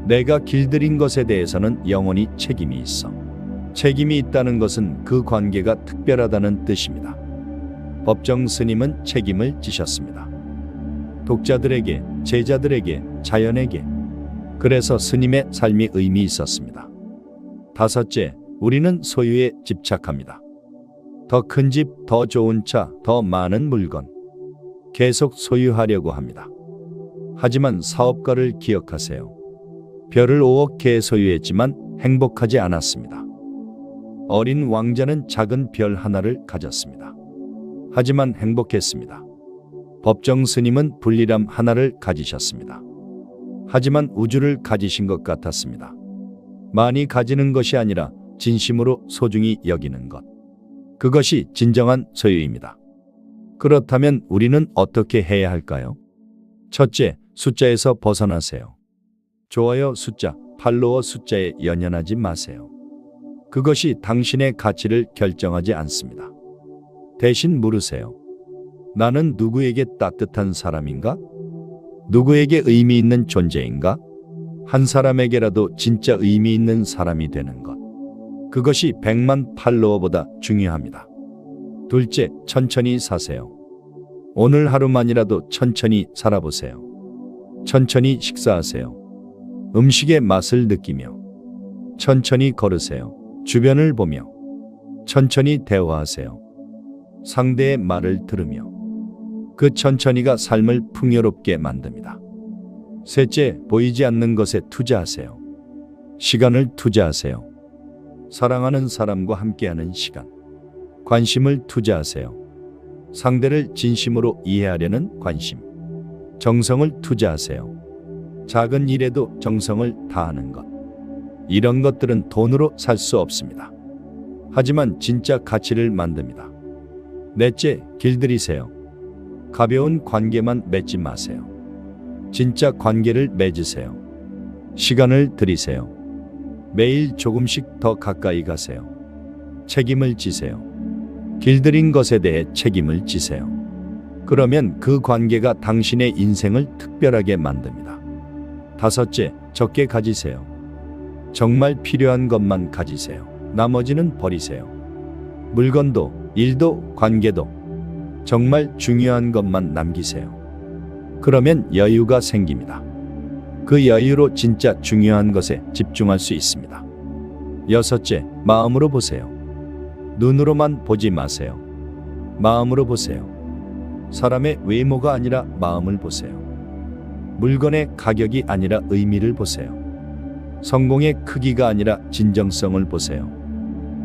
내가 길들인 것에 대해서는 영원히 책임이 있어. 책임이 있다는 것은 그 관계가 특별하다는 뜻입니다. 법정 스님은 책임을 지셨습니다. 독자들에게, 제자들에게, 자연에게. 그래서 스님의 삶이 의미 있었습니다. 다섯째, 우리는 소유에 집착합니다. 더 큰 집, 더 좋은 차, 더 많은 물건. 계속 소유하려고 합니다. 하지만 사업가를 기억하세요. 별을 5억 개 소유했지만 행복하지 않았습니다. 어린 왕자는 작은 별 하나를 가졌습니다. 하지만 행복했습니다. 법정 스님은 불리람 하나를 가지셨습니다. 하지만 우주를 가지신 것 같았습니다. 많이 가지는 것이 아니라 진심으로 소중히 여기는 것. 그것이 진정한 소유입니다. 그렇다면 우리는 어떻게 해야 할까요? 첫째, 숫자에서 벗어나세요. 좋아요 숫자, 팔로워 숫자에 연연하지 마세요. 그것이 당신의 가치를 결정하지 않습니다. 대신 물으세요. 나는 누구에게 따뜻한 사람인가? 누구에게 의미 있는 존재인가? 한 사람에게라도 진짜 의미 있는 사람이 되는 것. 그것이 100만 팔로워보다 중요합니다. 둘째, 천천히 사세요. 오늘 하루만이라도 천천히 살아보세요. 천천히 식사하세요. 음식의 맛을 느끼며 천천히 걸으세요. 주변을 보며 천천히 대화하세요. 상대의 말을 들으며 그 천천히가 삶을 풍요롭게 만듭니다. 셋째, 보이지 않는 것에 투자하세요. 시간을 투자하세요. 사랑하는 사람과 함께하는 시간, 관심을 투자하세요. 상대를 진심으로 이해하려는 관심, 정성을 투자하세요. 작은 일에도 정성을 다하는 것. 이런 것들은 돈으로 살 수 없습니다. 하지만 진짜 가치를 만듭니다. 넷째, 길들이세요. 가벼운 관계만 맺지 마세요. 진짜 관계를 맺으세요. 시간을 들이세요. 매일 조금씩 더 가까이 가세요. 책임을 지세요. 길들인 것에 대해 책임을 지세요. 그러면 그 관계가 당신의 인생을 특별하게 만듭니다. 다섯째, 적게 가지세요. 정말 필요한 것만 가지세요. 나머지는 버리세요. 물건도, 일도, 관계도 정말 중요한 것만 남기세요. 그러면 여유가 생깁니다. 그 여유로 진짜 중요한 것에 집중할 수 있습니다. 여섯째, 마음으로 보세요. 눈으로만 보지 마세요. 마음으로 보세요. 사람의 외모가 아니라 마음을 보세요. 물건의 가격이 아니라 의미를 보세요. 성공의 크기가 아니라 진정성을 보세요.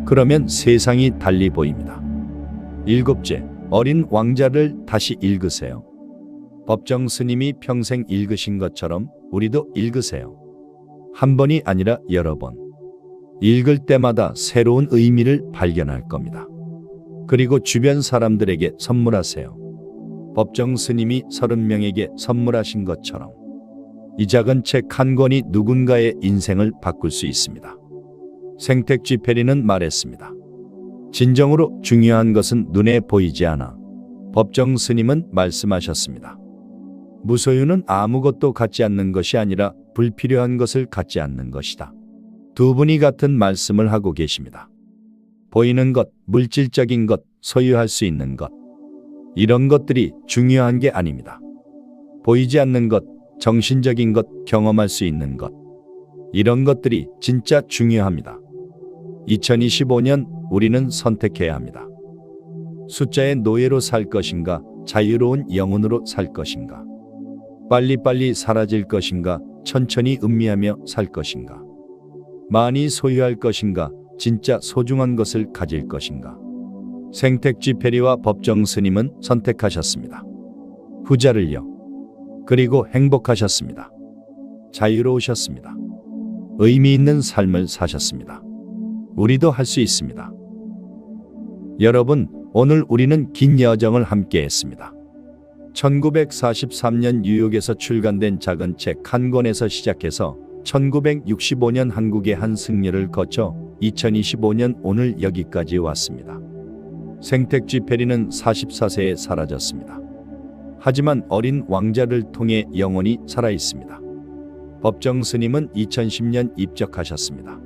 그러면 세상이 달리 보입니다. 일곱째, 어린 왕자를 다시 읽으세요. 법정 스님이 평생 읽으신 것처럼 우리도 읽으세요. 한 번이 아니라 여러 번. 읽을 때마다 새로운 의미를 발견할 겁니다. 그리고 주변 사람들에게 선물하세요. 법정 스님이 30명에게 선물하신 것처럼 이 작은 책 한 권이 누군가의 인생을 바꿀 수 있습니다. 생택쥐페리는 말했습니다. 진정으로 중요한 것은 눈에 보이지 않아. 법정 스님은 말씀하셨습니다. 무소유는 아무것도 갖지 않는 것이 아니라 불필요한 것을 갖지 않는 것이다. 두 분이 같은 말씀을 하고 계십니다. 보이는 것, 물질적인 것, 소유할 수 있는 것. 이런 것들이 중요한 게 아닙니다. 보이지 않는 것, 정신적인 것, 경험할 수 있는 것. 이런 것들이 진짜 중요합니다. 2025년 우리는 선택해야 합니다. 숫자의 노예로 살 것인가, 자유로운 영혼으로 살 것인가? 빨리빨리 사라질 것인가, 천천히 음미하며 살 것인가? 많이 소유할 것인가, 진짜 소중한 것을 가질 것인가? 생택쥐 페리와 법정 스님은 선택하셨습니다. 후자를요. 그리고 행복하셨습니다. 자유로우셨습니다. 의미 있는 삶을 사셨습니다. 우리도 할 수 있습니다. 여러분, 오늘 우리는 긴 여정을 함께 했습니다. 1943년 뉴욕에서 출간된 작은 책 한 권에서 시작해서 1965년 한국의 한 승려를 거쳐 2025년 오늘 여기까지 왔습니다. 생택쥐 페리는 44세에 사라졌습니다. 하지만 어린 왕자를 통해 영원히 살아 있습니다. 법정 스님은 2010년 입적하셨습니다.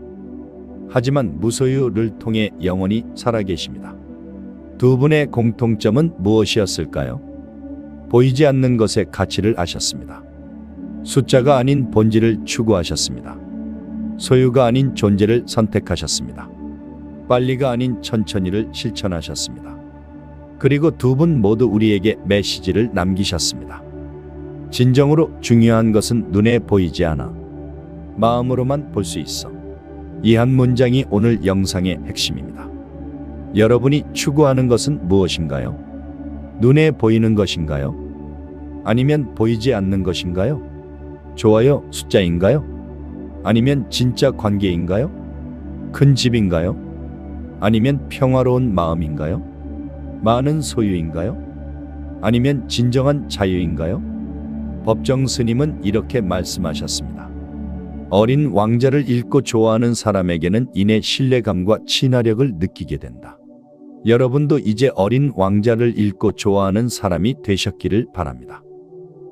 하지만 무소유를 통해 영원히 살아계십니다. 두 분의 공통점은 무엇이었을까요? 보이지 않는 것의 가치를 아셨습니다. 숫자가 아닌 본질을 추구하셨습니다. 소유가 아닌 존재를 선택하셨습니다. 빨리가 아닌 천천히를 실천하셨습니다. 그리고 두 분 모두 우리에게 메시지를 남기셨습니다. 진정으로 중요한 것은 눈에 보이지 않아 마음으로만 볼 수 있어. 이 한 문장이 오늘 영상의 핵심입니다. 여러분이 추구하는 것은 무엇인가요? 눈에 보이는 것인가요? 아니면 보이지 않는 것인가요? 좋아요, 숫자인가요? 아니면 진짜 관계인가요? 큰 집인가요? 아니면 평화로운 마음인가요? 많은 소유인가요? 아니면 진정한 자유인가요? 법정 스님은 이렇게 말씀하셨습니다. 어린 왕자를 읽고 좋아하는 사람에게는 이내 신뢰감과 친화력을 느끼게 된다. 여러분도 이제 어린 왕자를 읽고 좋아하는 사람이 되셨기를 바랍니다.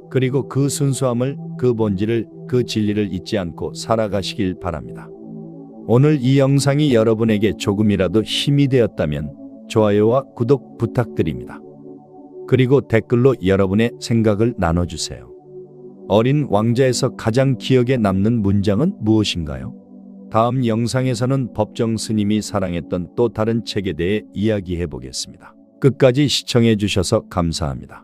그리고 그 순수함을, 그 본질을, 그 진리를 잊지 않고 살아가시길 바랍니다. 오늘 이 영상이 여러분에게 조금이라도 힘이 되었다면 좋아요와 구독 부탁드립니다. 그리고 댓글로 여러분의 생각을 나눠주세요. 어린 왕자에서 가장 기억에 남는 문장은 무엇인가요? 다음 영상에서는 법정 스님이 사랑했던 또 다른 책에 대해 이야기해 보겠습니다. 끝까지 시청해 주셔서 감사합니다.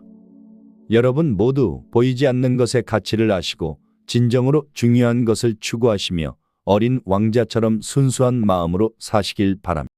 여러분 모두 보이지 않는 것의 가치를 아시고 진정으로 중요한 것을 추구하시며 어린 왕자처럼 순수한 마음으로 사시길 바랍니다.